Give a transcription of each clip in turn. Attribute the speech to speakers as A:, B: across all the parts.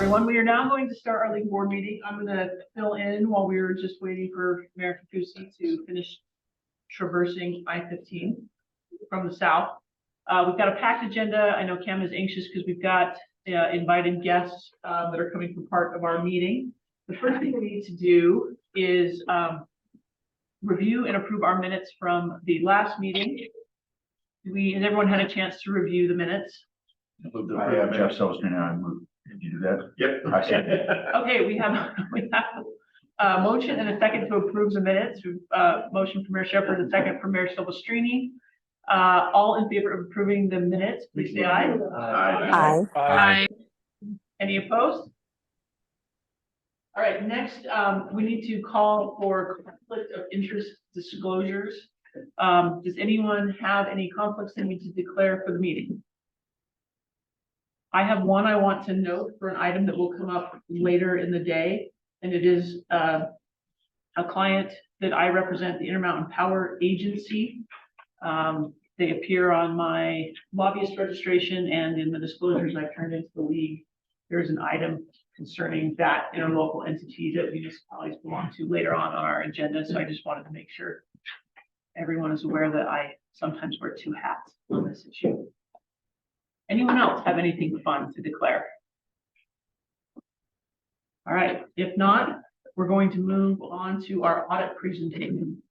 A: everyone. We are now going to start our league board meeting. I'm going to fill in while we were just waiting for Mayor Kafusi to finish traversing I-15 from the south. We've got a packed agenda. I know Cam is anxious because we've got invited guests that are coming for part of our meeting. The first thing we need to do is review and approve our minutes from the last meeting. Has everyone had a chance to review the minutes?
B: I have Jeff Silverstein and I moved. Did you do that? Yep. I said.
A: Okay, we have a motion and a second to approve the minutes. Motion from Mayor Shepherd, a second from Mayor Silvestrini. All in favor of approving the minutes, please say aye.
C: Aye.
A: Aye. Any opposed? All right, next, we need to call for conflict of interest disclosures. Does anyone have any conflicts they need to declare for the meeting? I have one I want to note for an item that will come up later in the day, and it is a client that I represent, the Intermountain Power Agency. They appear on my lobbyist registration and in the disclosures I turned into the league. There is an item concerning that interlocal entity that municipalities belong to later on our agenda, so I just wanted to make sure everyone is aware that I sometimes wear two hats on this issue. Anyone else have anything fun to declare? All right, if not, we're going to move on to our audit presentation.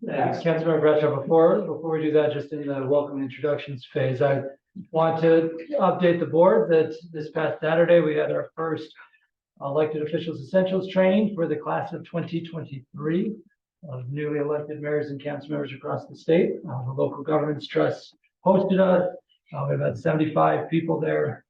D: Thanks, Councilmember Bradshaw. Before we do that, just in the welcome introductions phase, I want to update the board that this past Saturday we had our first elected officials essentials training for the class of 2023 of newly elected mayors and council members across the state. The local governance trust hosted us. We had about 75 people there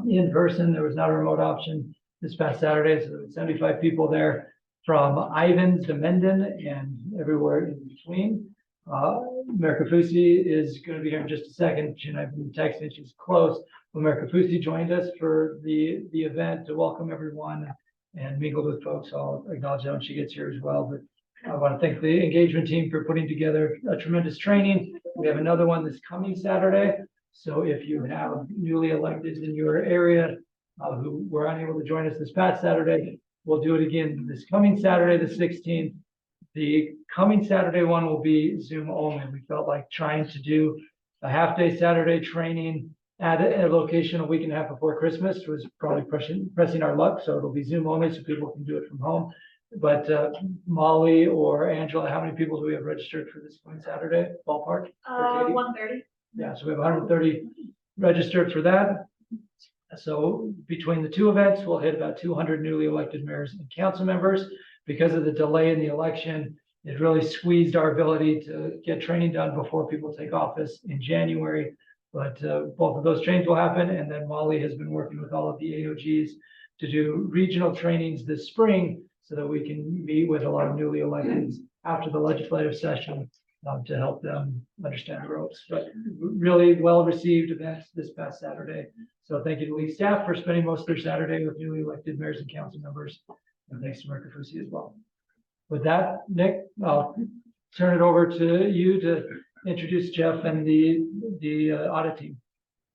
D: in person. There was not a remote option this past Saturday, so there were 75 people there from Ivins to Mendon and everywhere in between. Mayor Kafusi is going to be here in just a second. And I've been texting, she's close. But Mayor Kafusi joined us for the event to welcome everyone and mingled with folks. I'll acknowledge that when she gets here as well. But I want to thank the engagement team for putting together a tremendous training. We have another one this coming Saturday. So if you have newly elected in your area who were unable to join us this past Saturday, we'll do it again this coming Saturday, the 16th. The coming Saturday one will be Zoom only. We felt like trying to do a half-day Saturday training at a location a week and a half before Christmas was probably pressing our luck. So it'll be Zoom only so people can do it from home. But Molly or Angela, how many people do we have registered for this coming Saturday? Ballpark?
C: 130.
D: Yeah, so we have 130 registered for that. So between the two events, we'll hit about 200 newly elected mayors and council members. Because of the delay in the election, it really squeezed our ability to get training done before people take office in January. But both of those trainings will happen. And then Molly has been working with all of the AOGs to do regional trainings this spring so that we can meet with a lot of newly electeds after the legislative session to help them understand the ropes. But really well-received events this past Saturday. So thank you to league staff for spending most of their Saturday with newly elected mayors and council members. And thanks to Mayor Kafusi as well. With that, Nick, I'll turn it over to you to introduce Jeff and the audit team.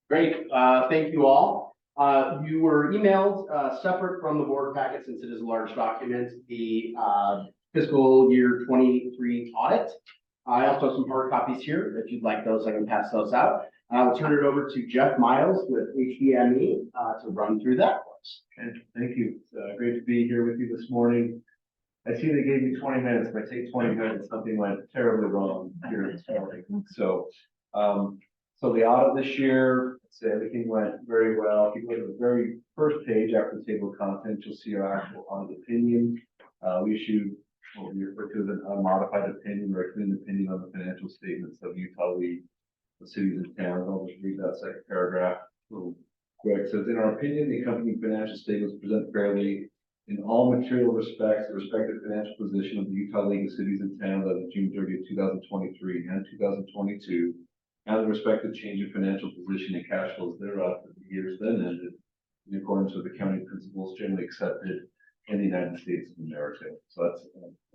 E: Great, thank you all. You were emailed separate from the board packet since it is a large document, the fiscal year 23 audit. I also have some hard copies here. If you'd like those, I can pass those out. I'll turn it over to Jeff Miles with HDME to run through that for us.
F: Okay, thank you. It's great to be here with you this morning. I see they gave me 20 minutes. If I take 20 minutes, something went terribly wrong here this morning. So the audit this year, everything went very well. If you go to the very first page after the table of contents, you'll see our actual audit opinion. We issued what we refer to as an unmodified opinion or a clean opinion on the financial statements of Utah League, the cities and towns. I'll just read that second paragraph real quick. It says, in our opinion, the accompanying financial statements present fairly in all material respects the respective financial position of the Utah League of Cities and Towns as of June 30th, 2023 and 2022, and the respective change in financial position and cash flows thereof for the years then ended in accordance with the accounting principles generally accepted in the United States of America. So that's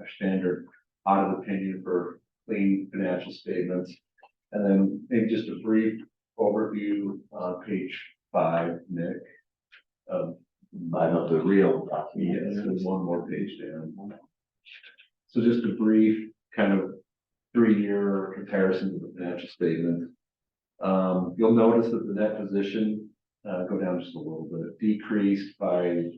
F: a standard audit opinion for clean financial statements. And then maybe just a brief overview on page 5, Nick.
B: I know the real
F: Yes,
B: document.
F: there's one more page down. So just a brief kind of 3-year comparison to the financial statement. You'll notice that the net position, go down just a little bit, decreased by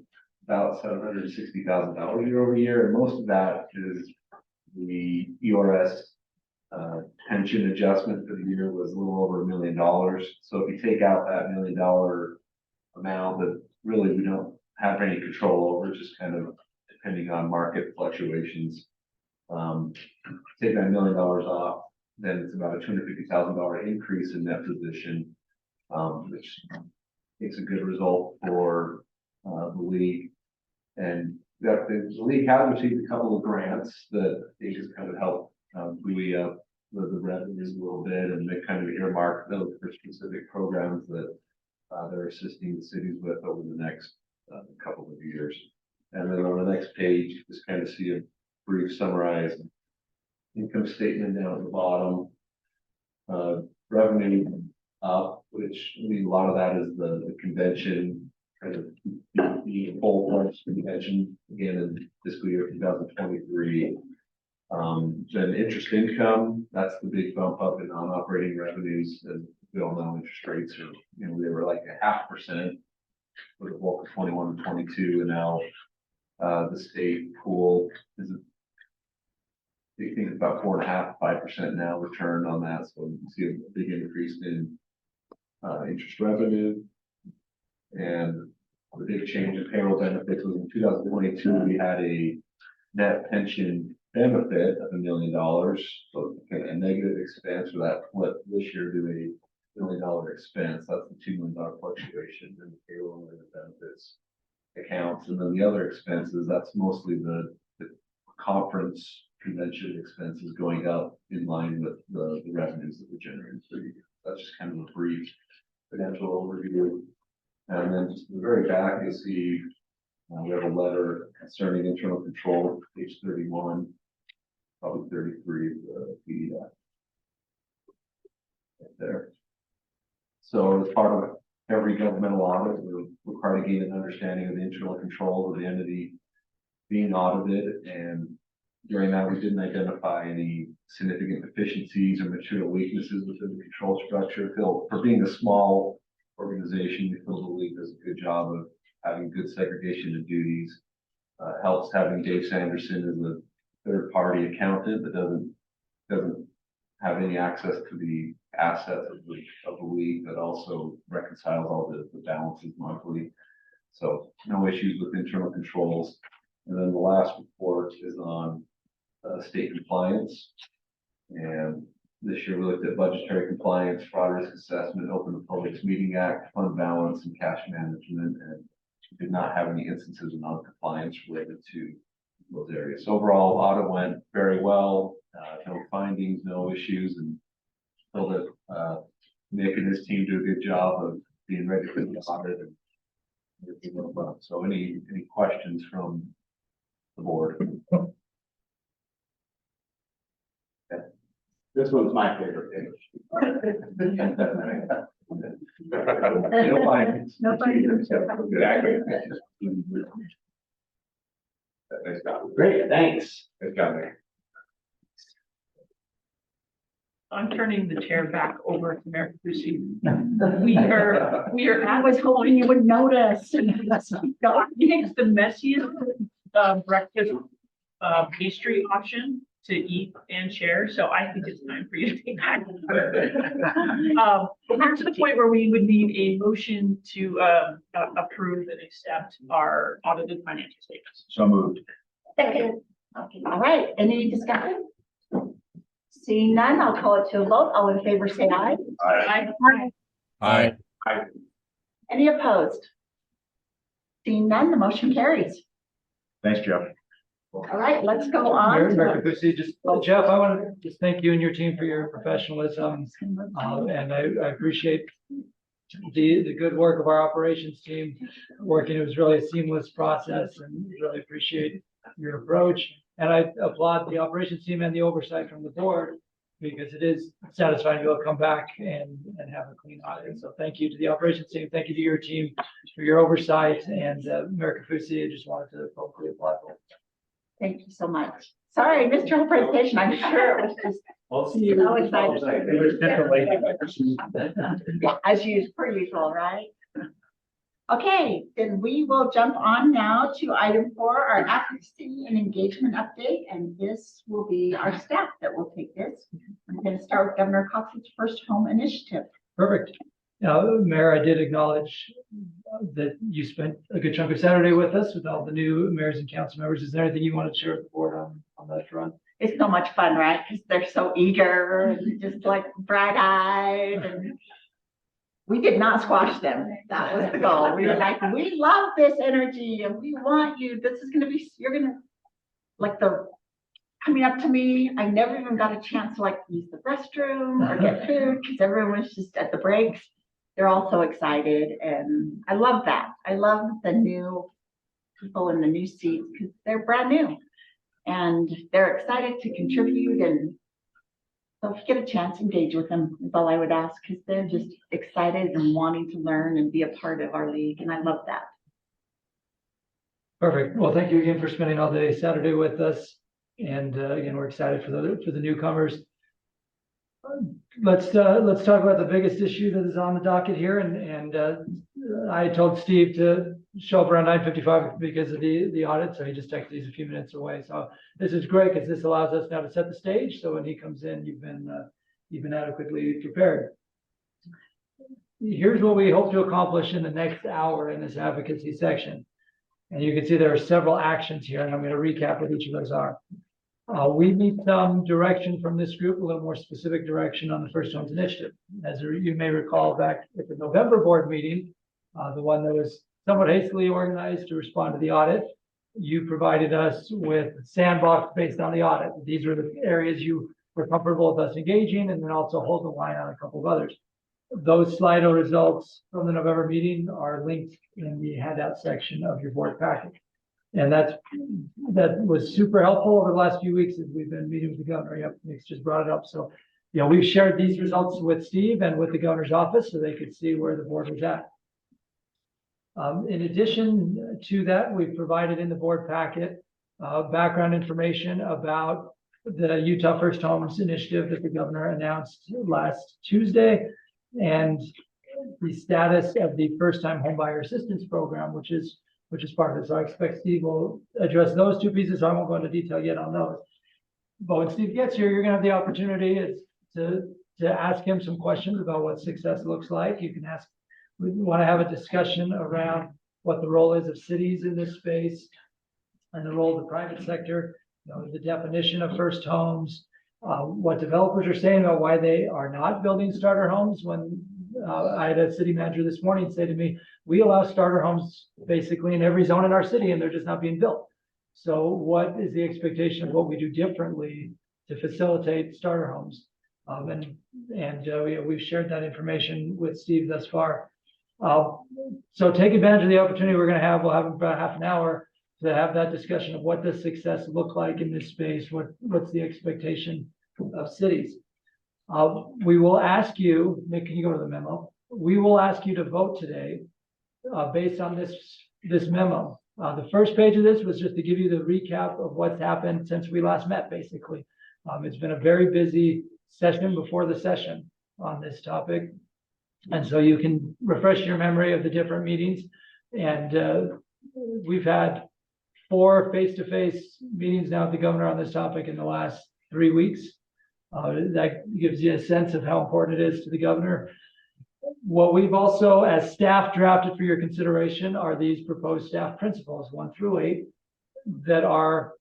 F: about $760,000 year over year, and most of that is the ERS pension adjustment for the year was a little over $1 million. So if you take out that $1 million amount that really we don't have any control over, just kind of depending on market fluctuations. Take that $1 million off, then it's about a $250,000 increase in net position, which makes a good result for the league. And that the league has received a couple of grants that they just kind of help buoy up the revenues a little bit, and they kind of earmark those for specific programs that they're assisting the cities with over the next couple of years. And then on the next page, just kind of see a brief summarized income statement down at the bottom. Revenue up, which I mean, a lot of that is the convention, kind of the full price convention again in fiscal year 2023. Then interest income, that's the big bump up in non-operating revenues. And we all know interest rates are, you know, they were like 0.5% for the bulk of 21 and 22, and now the state pool is I think it's about 4.5%, 5% now return on that. So you see a big increase in interest revenue. And the big change in payroll benefits was in 2022, we had a net pension benefit of $1 million. So a negative expense for that flip this year to a $1 million expense. That's the $2 million fluctuation in the payroll and the benefits accounts. And then the other expenses, that's mostly the conference convention expenses going up in line with the revenues that we're generating. So that's just kind of a brief financial overview. And then just in the very back, you'll see we have a letter concerning internal control, page 31, probably 33 of the PDF. Right there. So as part of every governmental audit, we're required to gain an understanding of the internal control of the entity being audited, and during that, we didn't identify any significant deficiencies or material weaknesses within the control structure. For being a small organization, we feel the league does a good job of having good segregation of duties. Helps having Dave Sanderson as a third-party accountant that doesn't have any access to the assets of the league, but also reconciles all the balances monthly. So no issues with internal controls. And then the last report is on state compliance. And this year we looked at budgetary compliance, fraud risk assessment, Open Public Meeting Act, fund balance, and cash management, and did not have any instances of non-compliance related to those areas. So overall, audit went very well. No findings, no issues, and feel that Nick and his team do a good job of being ready for the audit. And everything went well. So any questions from the board?
E: This one's my favorite page.
F: No findings.
C: No findings.
F: Exactly. Nice job.
E: Great, thanks.
F: Nice job, Nick.
A: I'm turning the chair back over to Mayor Capucci. We are
C: I was hoping you would notice.
A: It's the messiest breakfast pastry option to eat and share, so I think it's time for you to take that. We're to the point where we would need a motion to approve and accept our audited financial statements.
B: So moved.
C: Second. Okay, all right, any discussion? Seeing none, I'll call it to a vote. All in favor, say aye.
A: I
G: Aye.
C: Any opposed? Seeing none, the motion carries.
B: Thanks, Jeff.
C: All right, let's go on.
D: Mayor Capucci, just Jeff, I want to just thank you and your team for your professionalism. And I appreciate the good work of our operations team working. It was really a seamless process, and really appreciate your approach. And I applaud the operations team and the oversight from the board because it is satisfying to be able to come back and have a clean audit. So thank you to the operations team. Thank you to your team for your oversight, and American Food City, I just wanted to publicly applaud for it.
C: Thank you so much. Sorry, I missed your whole presentation. I'm sure it was just
F: I'll see you.
C: so excited.
F: Different
C: Yeah, as per usual, right? Okay, then we will jump on now to item 4, our advocacy and engagement update, and this will be our staff that will take this. I'm going to start with Governor Cox's First Home Initiative.
D: Perfect. Now, Mayor, I did acknowledge that you spent a good chunk of Saturday with us, with all the new mayors and council members. Is there anything you want to share with the board on that front?
C: It's so much fun, right? Because they're so eager and just like bright-eyed, and we did not squash them. That was the goal. We were like, we love this energy and we want you. This is going to be, you're going to like coming up to me. I never even got a chance to like use the restroom or get food because everyone was just at the breaks. They're all so excited, and I love that. I love the new people in the new seats because they're brand new and they're excited to contribute. And so if you get a chance, engage with them is all I would ask, because they're just excited and wanting to learn and be a part of our league, and I love that.
D: Perfect. Well, thank you again for spending all day Saturday with us. And again, we're excited for the newcomers. Let's talk about the biggest issue that is on the docket here. And I told Steve to show up around 9:55 because of the audit. So he just texted, he's a few minutes away. So this is great because this allows us now to set the stage. So when he comes in, you've been adequately prepared. Here's what we hope to accomplish in the next hour in this advocacy section. And you can see there are several actions here, and I'm going to recap what each of those are. We need some direction from this group, a little more specific direction on the First Homes Initiative. As you may recall, back at the November board meeting, the one that was somewhat hastily organized to respond to the audit, you provided us with sandbox based on the audit. These are the areas you were comfortable with us engaging, and then also hold the line on a couple of others. Those Slido results from the November meeting are linked in the handout section of your board packet. And that was super helpful over the last few weeks as we've been meeting with the governor. Yep, Nick's just brought it up. So, we've shared these results with Steve and with the governor's office so they could see where the board was at. In addition to that, we've provided in the board packet background information about the Utah First Homes Initiative that the governor announced last Tuesday, and the status of the first-time homebuyer assistance program, which is part of it. So I expect Steve will address those two pieces. So I won't go into detail yet on those. But when Steve gets here, you're going to have the opportunity to ask him some questions about what success looks like. You can ask. We want to have a discussion around what the role is of cities in this space and the role of the private sector. The definition of first homes, what developers are saying about why they are not building starter homes. When I had a city manager this morning say to me, we allow starter homes basically in every zone in our city, and they're just not being built. So what is the expectation of what we do differently to facilitate starter homes? We've shared that information with Steve thus far. So take advantage of the opportunity we're going to have. We'll have about half an hour to have that discussion of what does success look like in this space? What's the expectation of cities? We will ask you, Nick, can you go to the memo? We will ask you to vote today based on this memo. The first page of this was just to give you the recap of what's happened since we last met, basically. It's been a very busy session before the session on this topic. And so you can refresh your memory of the different meetings. And we've had 4 face-to-face meetings now with the governor on this topic in the last 3 weeks. That gives you a sense of how important it is to the governor. What we've also, as staff, drafted for your consideration are these proposed staff principles, 1 through 8, that are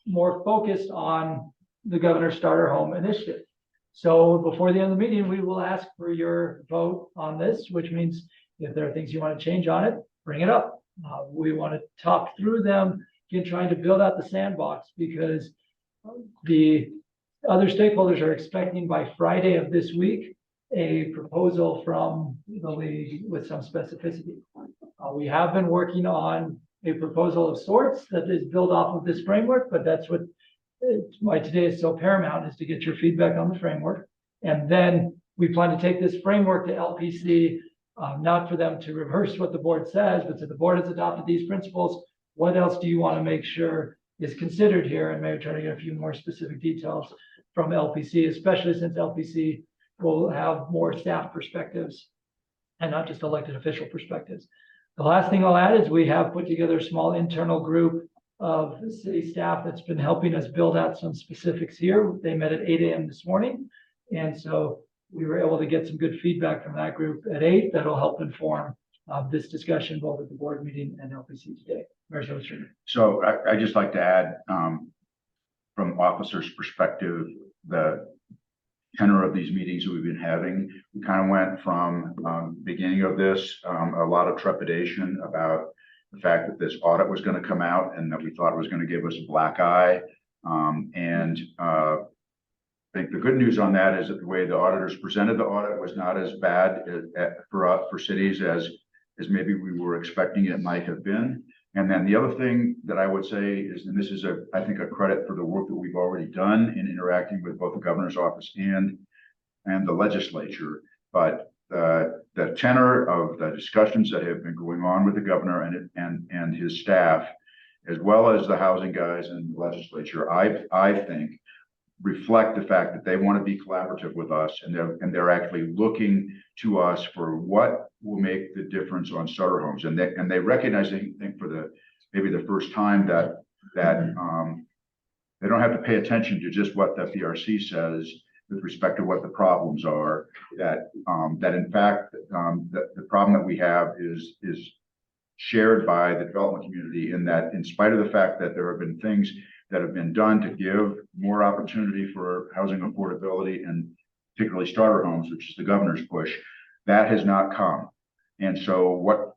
D: more focused on the governor's starter home initiative. So before the end of the meeting, we will ask for your vote on this, which means if there are things you want to change on it, bring it up. We want to talk through them, again, trying to build out the sandbox, because the other stakeholders are expecting by Friday of this week a proposal from the league with some specificity. We have been working on a proposal of sorts that is built off of this framework, but that's what why today is so paramount is to get your feedback on the framework. And then we plan to take this framework to LPC, not for them to reverse what the board says, but to the board has adopted these principles. What else do you want to make sure is considered here? And maybe try to get a few more specific details from LPC, especially since LPC will have more staff perspectives and not just elected official perspectives. The last thing I'll add is we have put together a small internal group of city staff that's been helping us build out some specifics here. They met at 8 a.m. this morning. And so we were able to get some good feedback from that group at 8 that'll help inform this discussion both at the board meeting and LPC today.
B: So I just like to add, from officers' perspective, the tenor of these meetings that we've been having, we kind of went from beginning of this, a lot of trepidation about the fact that this audit was going to come out and that we thought it was going to give us a black eye. I think the good news on that is that the way the auditors presented the audit was not as bad for cities as maybe we were expecting it might have been. And then the other thing that I would say is, and this is I think a credit for the work that we've already done in interacting with both the governor's office and the legislature, but the tenor of the discussions that have been going on with the governor and his staff, as well as the housing guys and the legislature, I think reflect the fact that they want to be collaborative with us, and they're actually looking to us for what will make the difference on starter homes, and they recognize, I think, for maybe the first time that they don't have to pay attention to just what the PRC says with respect to what the problems are. That in fact the problem that we have is shared by the development community, in that, in spite of the fact that there have been things that have been done to give more opportunity for housing affordability and particularly starter homes, which is the governor's push, that has not come. And so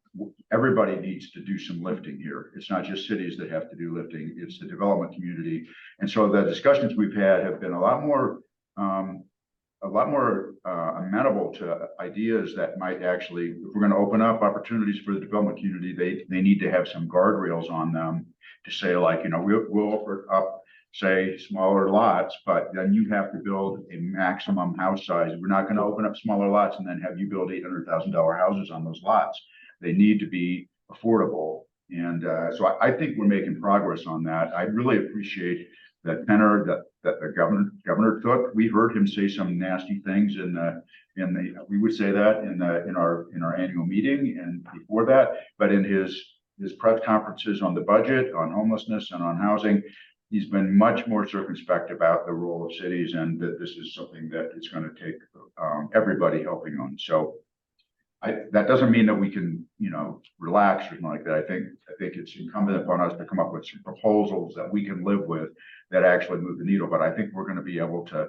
B: everybody needs to do some lifting here. It's not just cities that have to do lifting, it's the development community. And so the discussions we've had have been a lot more amenable to ideas that might actually, if we're going to open up opportunities for the development community, they need to have some guardrails on them to say, like, we'll open up, say, smaller lots, but then you have to build a maximum house size. We're not going to open up smaller lots and then have you build $800,000 houses on those lots. They need to be affordable. And so I think we're making progress on that. I really appreciate the tenor that the governor took. We heard him say some nasty things we would say that in our annual meeting and before that, but in his press conferences on the budget, on homelessness, and on housing, he's been much more circumspect about the role of cities, and that this is something that it's going to take everybody helping on. So that doesn't mean that we can, relax or something like that. I think it's incumbent upon us to come up with some proposals that we can live with that actually move the needle. But I think we're going to be able to,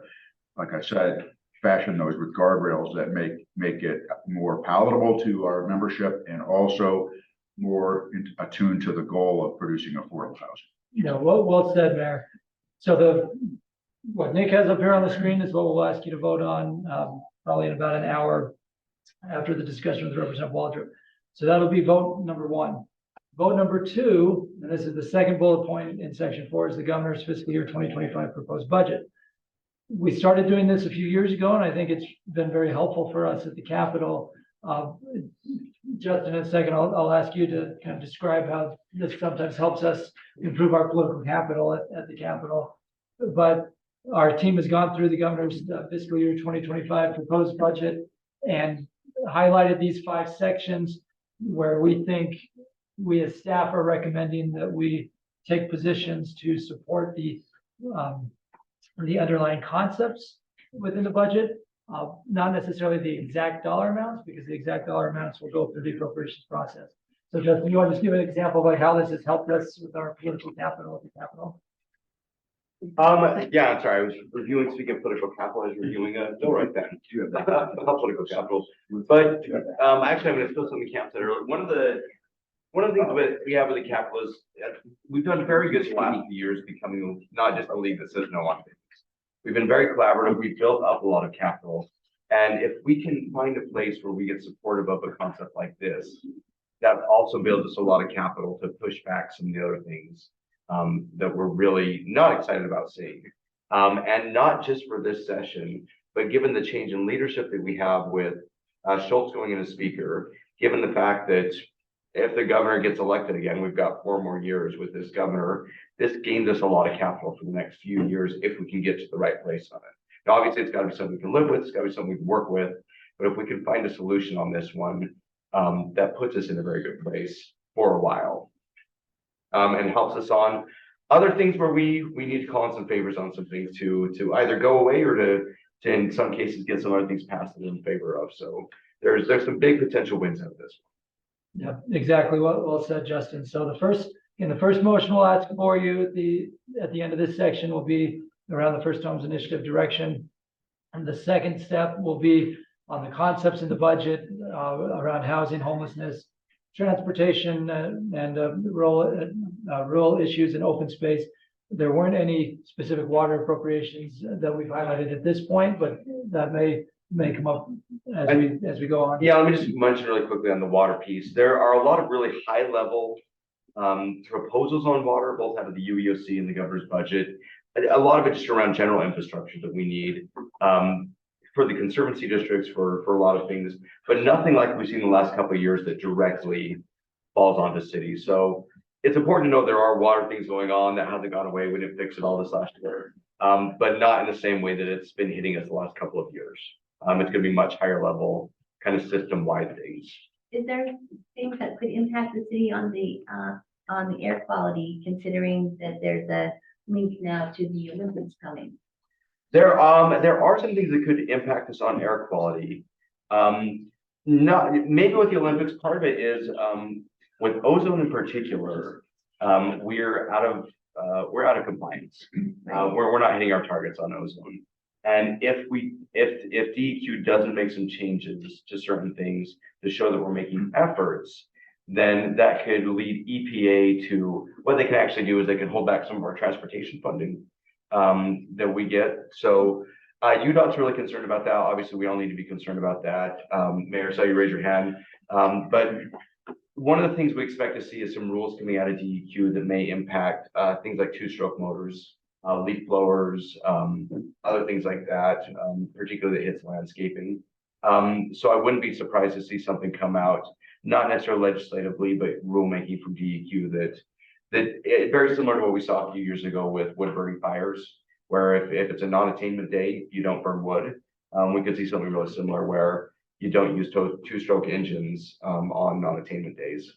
B: like I said, fashion those with guardrails that make it more palatable to our membership and also more attuned to the goal of producing affordable housing.
D: Well said, Mayor. So what Nick has up here on the screen is what we'll ask you to vote on probably in about an hour after the discussion with Representative Waldrop. So that'll be vote number 1. Vote number 2, and this is the second bullet point in section 4, is the governor's fiscal year 2025 proposed budget. We started doing this a few years ago, and I think it's been very helpful for us at the Capitol. Justin, in a second, I'll ask you to kind of describe how this sometimes helps us improve our political capital at the Capitol. But our team has gone through the governor's fiscal year 2025 proposed budget and highlighted these 5 sections where we think we as staff are recommending that we take positions to support the underlying concepts within the budget. Not necessarily the exact dollar amounts, because the exact dollar amounts will go through the appropriations process. So Justin, you want to just give an example of like how this has helped us with our political capital at the Capitol?
G: Yeah, I'm sorry. I was reviewing, speaking of political capital, I was reviewing a bill right then. About political capital. But actually, I'm going to fill something Cam said earlier. One of the things that we have with the Capitol is we've done very good the last few years becoming not just a league that says no on things. We've been very collaborative. We've built up a lot of capital. And if we can find a place where we get supportive of a concept like this, that also builds us a lot of capital to push back some of the other things. that we're really not excited about seeing. And not just for this session, but given the change in leadership that we have with Schultz going in as speaker, given the fact that if the governor gets elected again, we've got 4 more years with this governor, this gains us a lot of capital for the next few years if we can get to the right place on it. Now, obviously, it's got to be something we can live with, it's got to be something we can work with, but if we can find a solution on this one, that puts us in a very good place for a while. And helps us on other things where we need to call in some favors on some things to either go away or to in some cases get some other things passed in favor of. So there's some big potential wins out of this.
D: Yeah, exactly. Well said, Justin. So the first motion we'll ask for you at the end of this section will be around the First Homes Initiative direction. And the second step will be on the concepts in the budget around housing, homelessness, transportation, and rural issues and open space. There weren't any specific water appropriations that we've highlighted at this point, but that may come up as we go on.
G: Yeah, let me just mention really quickly on the water piece. There are a lot of really high level proposals on water, both out of the UEOC and the governor's budget. A lot of it just around general infrastructure that we need for the conservancy districts, for a lot of things, but nothing like we've seen in the last couple of years that directly falls onto cities. So it's important to know there are water things going on that hasn't gone away. We didn't fix it all this last year, but not in the same way that it's been hitting us the last couple of years. It's going to be much higher level, kind of system-wide things.
H: Is there things that could impact the city on the air quality, considering that there's a link now to the Olympics coming?
G: There are some things that could impact us on air quality. Not maybe with the Olympics, part of it is with ozone in particular, we're out of compliance. We're not hitting our targets on ozone. And if DEQ doesn't make some changes to certain things to show that we're making efforts, then that could lead EPA to what they can actually do is they can hold back some of our transportation funding that we get. So UDOT's really concerned about that. Obviously, we all need to be concerned about that. Mayor, saw you raise your hand. But one of the things we expect to see is some rules coming out of DEQ that may impact things like two-stroke motors, leaf blowers, other things like that, particularly that hits landscaping. So I wouldn't be surprised to see something come out, not necessarily legislatively, but rulemaking from DEQ that very similar to what we saw a few years ago with wood burning fires, where if it's a non-attainment day, you don't burn wood. We could see something really similar where you don't use two-stroke engines on non-attainment days.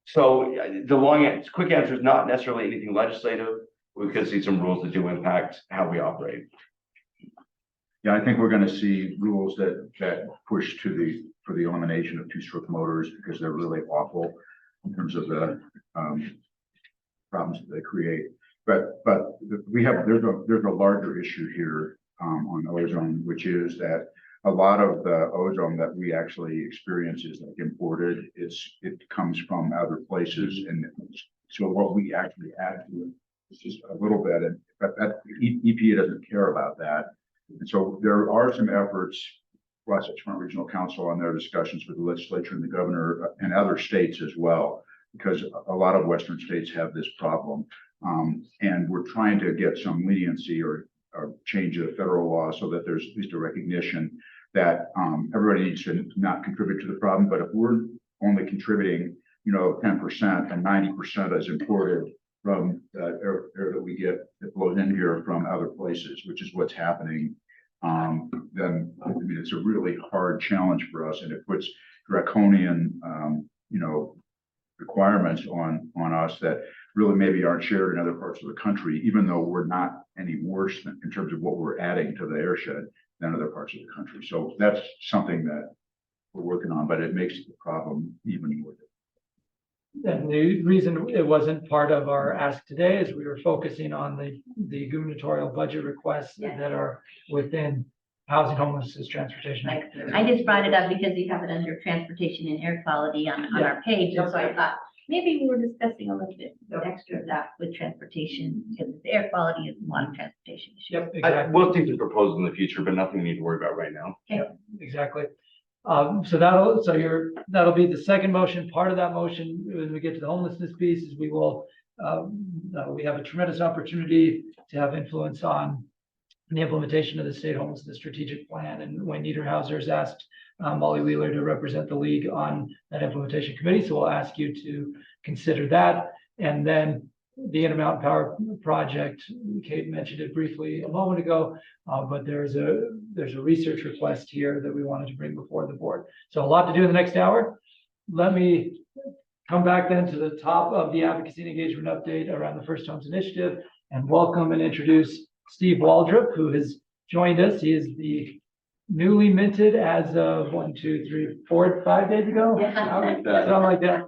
G: So the quick answer is not necessarily anything legislative. We could see some rules that do impact how we operate.
B: Yeah, I think we're going to see rules that push for the elimination of two-stroke motors because they're really awful in terms of the problems that they create. But there's a larger issue here on ozone, which is that a lot of the ozone that we actually experience is like imported. It comes from other places, and so what we actually add to it is just a little bit, and that EPA doesn't care about that. And so there are some efforts, Wasatch Front Regional Council, on their discussions with the legislature and the governor and other states as well, because a lot of Western states have this problem. And we're trying to get some leniency or change of federal law so that there's at least a recognition that everybody needs to not contribute to the problem. But if we're only contributing, 10% and 90% is imported from air that we get that flows in here from other places, which is what's happening, then it's a really hard challenge for us, and it puts draconian, requirements on us that really maybe aren't shared in other parts of the country, even though we're not any worse in terms of what we're adding to the airshed than other parts of the country. So that's something that we're working on, but it makes the problem even more difficult.
D: And the reason it wasn't part of our ask today is we were focusing on the gubernatorial budget requests that are within housing, homelessness, transportation.
H: I just brought it up because you have it under transportation and air quality on our page, and so I thought maybe we were discussing a little bit extra of that with transportation, because the air quality is one transportation issue.
D: Yep, exactly.
G: We'll see some proposals in the future, but nothing we need to worry about right now.
D: Exactly. So that'll be the second motion. Part of that motion, when we get to the homelessness piece, is we have a tremendous opportunity to have influence on the implementation of the state homelessness strategic plan. And Wayne Niederhauser has asked Molly Wheeler to represent the league on that implementation committee. So we'll ask you to consider that. And then the Intermountain Power Project, Kate mentioned it briefly a moment ago, but there's a research request here that we wanted to bring before the board. So a lot to do in the next hour. Let me come back then to the top of the advocacy and engagement update around the First Homes Initiative and welcome and introduce Steve Waldrop, who has joined us. He is the newly minted as of 5 days ago. Something like that.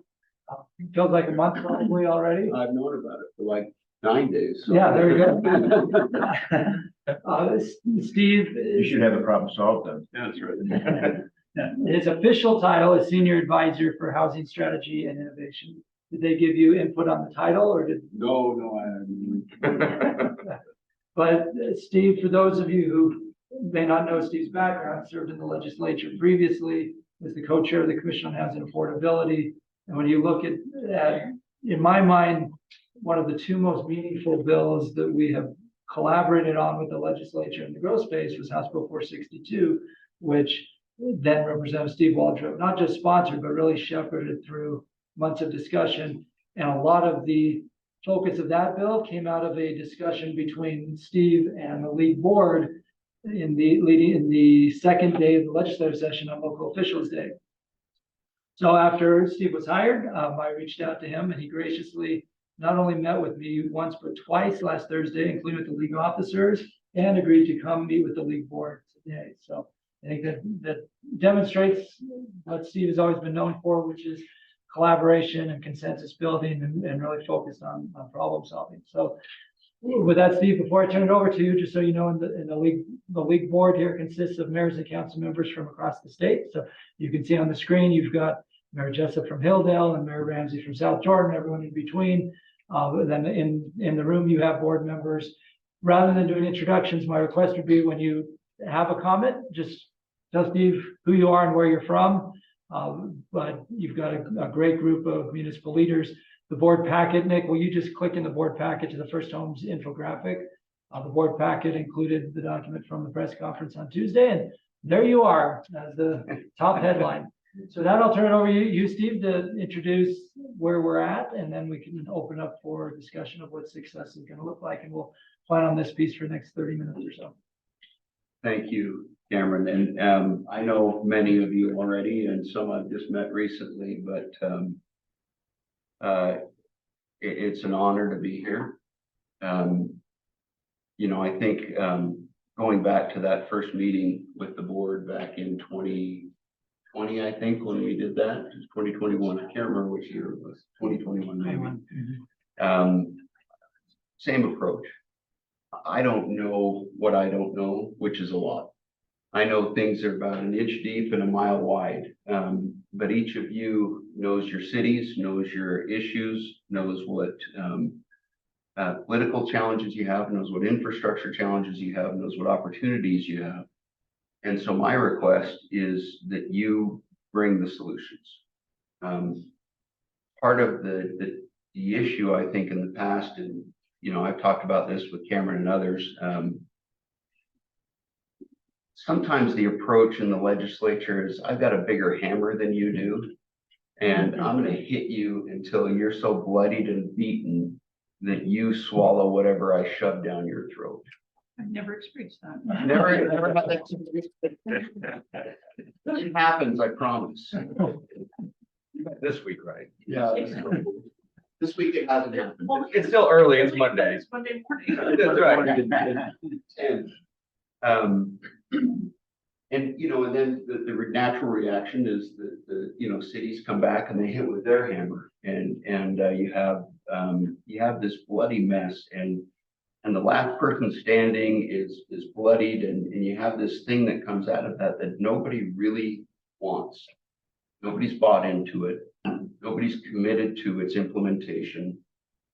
D: Feels like a month probably already.
I: I've known about it for like 9 days. so-
D: Yeah, there you go. Steve,
B: You should have the problem solved then.
G: That's right.
D: his official title is Senior Advisor for Housing Strategy and Innovation. Did they give you input on the title or did?
I: No,
D: But Steve, for those of you who may not know Steve's background, served in the legislature previously, was the co-chair of the Commission on Housing Affordability. And when you look at, in my mind, one of the two most meaningful bills that we have collaborated on with the legislature in the growth space was House Bill 462, which then Representative Steve Waldrop not just sponsored, but really shepherded through months of discussion. And a lot of the focus of that bill came out of a discussion between Steve and the league board in the second day of the legislative session on Local Officials Day. So after Steve was hired, I reached out to him and he graciously not only met with me once, but twice last Thursday, including with the league officers, and agreed to come meet with the league board today. So I think that demonstrates what Steve has always been known for, which is collaboration and consensus building and really focused on problem solving. So with that, Steve, before I turn it over to you, just so you know, in the league board here consists of mayors and council members from across the state. So you can see on the screen, you've got Mayor Jessup from Hilldale and Mayor Ramsey from South Jordan, everyone in between. Then in the room, you have board members. Rather than doing introductions, my request would be when you have a comment, just tell Steve who you are and where you're from. But you've got a great group of municipal leaders. The board packet, Nick, will you just click in the board packet to the First Homes infographic? The board packet included the document from the press conference on Tuesday, and there you are as the top headline. So that I'll turn it over to you, Steve, to introduce where we're at, and then we can open up for discussion of what success is going to look like, and we'll plan on this piece for the next 30 minutes or so.
I: Thank you, Cameron. And I know many of you already and some I've just met recently, but it's an honor to be here. You know, I think going back to that first meeting with the board back in 2020, I think, when we did that, it was 2021. I can't remember which year it was, 2021 maybe. Same approach. I don't know what I don't know, which is a lot. I know things are about an inch deep and a mile wide, but each of you knows your cities, knows your issues, knows what political challenges you have, knows what infrastructure challenges you have, knows what opportunities you have. And so my request is that you bring the solutions. Part of the issue, I think, in the past, and you know, I've talked about this with Cameron and others. Sometimes the approach in the legislature is, I've got a bigger hammer than you do, and I'm going to hit you until you're so bloodied and beaten that you swallow whatever I shove down your throat.
A: I've never experienced that.
I: Never had that. It happens, I promise.
G: This week, right?
I: Yeah. This week it hasn't happened.
G: It's still early, it's Monday.
A: It's Monday morning.
G: That's right.
I: And you know, and then the natural reaction is the you know, cities come back and they hit with their hammer, and you have this bloody mess, and the last person standing is bloodied, and you have this thing that comes out of that nobody really wants. Nobody's bought into it. Nobody's committed to its implementation.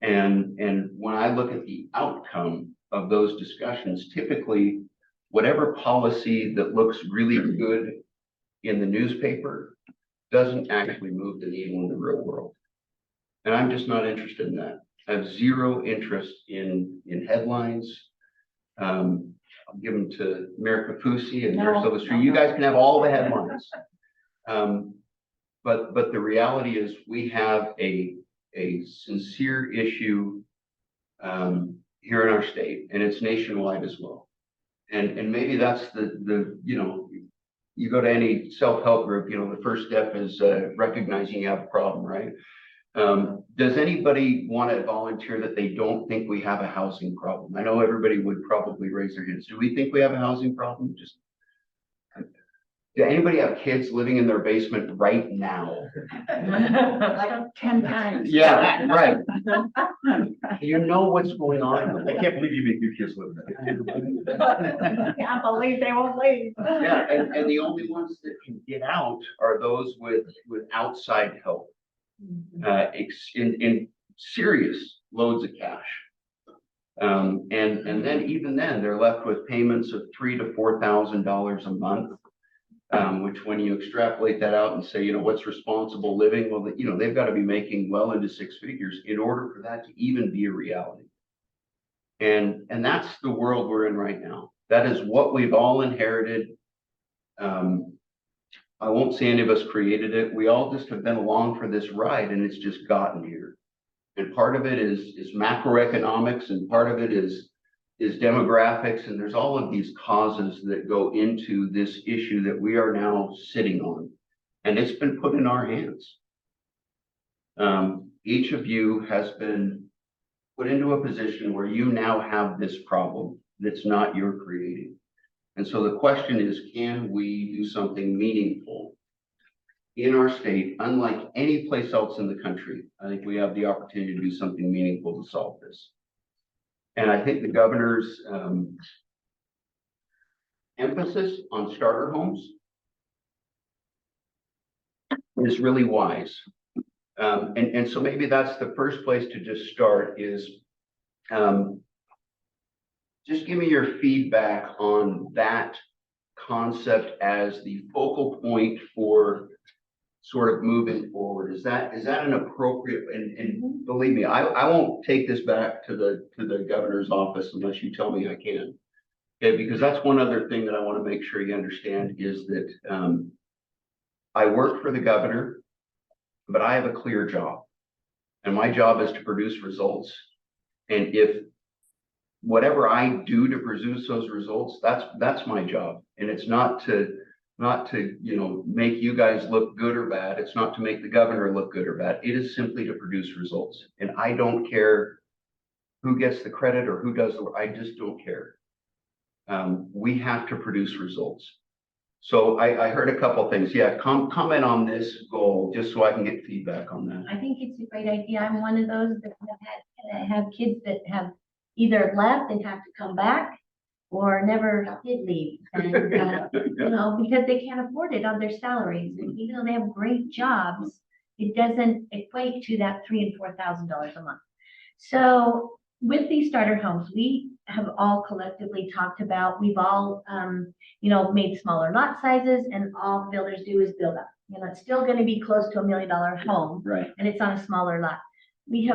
I: And when I look at the outcome of those discussions, typically whatever policy that looks really good in the newspaper doesn't actually move the needle in the real world. And I'm just not interested in that. I have zero interest in headlines. I'll give them to Mayor Kafusi and Mayor Silvestri. You guys can have all the headlines. But the reality is we have a sincere issue here in our state, and it's nationwide as well. And maybe that's the you go to any self-help group, the first step is recognizing you have a problem, right? Does anybody want to volunteer that they don't think we have a housing problem? I know everybody would probably raise their hands. Do we think we have a housing problem? Do anybody have kids living in their basement right now?
C: Like 10 times.
I: Yeah, right. You know what's going on.
B: I can't believe you make your kids live in that.
C: Can't believe they won't leave.
I: Yeah, and the only ones that can get out are those with outside help. In serious loads of cash. And then even then, they're left with payments of $3,000 to $4,000 a month. Which when you extrapolate that out and say, what's responsible living? Well, they've got to be making well into six figures in order for that to even be a reality. And that's the world we're in right now. That is what we've all inherited. I won't say any of us created it. We all just have been along for this ride, and it's just gotten here. And part of it is macroeconomics, and part of it is demographics, and there's all of these causes that go into this issue that we are now sitting on, and it's been put in our hands. Each of you has been put into a position where you now have this problem that's not your creating. And so the question is, can we do something meaningful in our state? Unlike any place else in the country, I think we have the opportunity to do something meaningful to solve this. And I think the governor's emphasis on starter homes is really wise. And so maybe that's the first place to just start is just give me your feedback on that concept as the focal point for sort of moving forward. Is that an appropriate, and believe me, I won't take this back to the governor's office unless you tell me I can. Okay, because that's one other thing that I want to make sure you understand is that I work for the governor, but I have a clear job. And my job is to produce results. And if whatever I do to produce those results, that's my job. And it's not to make you guys look good or bad. It's not to make the governor look good or bad. It is simply to produce results. And I don't care who gets the credit or who does the work. I just don't care. We have to produce results. So I heard a couple things. Yeah, comment on this goal just so I can get feedback on that.
H: I think it's a great idea. I'm one of those that have kids that have either left and have to come back or never did leave. And, because they can't afford it on their salaries. And even though they have great jobs, it doesn't equate to that $3,000 and $4,000 a month. So with these starter homes, we have all collectively talked about, we've all, made smaller lot sizes, and all builders do is build up. It's still going to be close to $1 million home,
I: Right.
H: and it's on a smaller lot. We've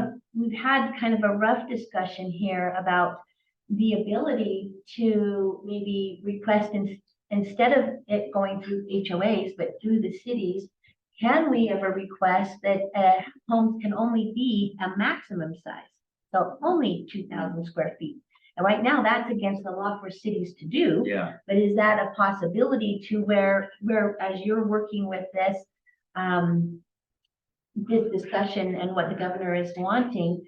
H: had kind of a rough discussion here about the ability to maybe request instead of it going through HOAs, but through the cities, can we ever request that homes can only be a maximum size? So only 2,000 square feet. And right now that's against the law for cities to do.
I: Yeah.
H: But is that a possibility to where as you're working with this, this discussion and what the governor is wanting,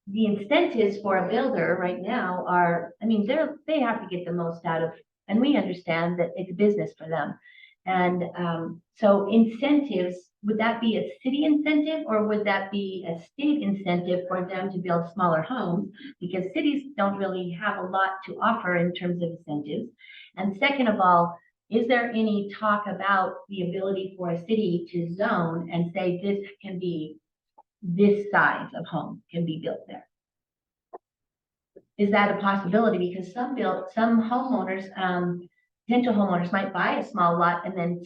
H: the incentives for a builder right now are, they have to get the most out of, and we understand that it's business for them. And so incentives, would that be a city incentive or would that be a state incentive for them to build smaller homes? Because cities don't really have a lot to offer in terms of incentives. And second of all, is there any talk about the ability for a city to zone and say this can be, this size of home can be built there? Is that a possibility? Because some homeowners potential homeowners might buy a small lot and then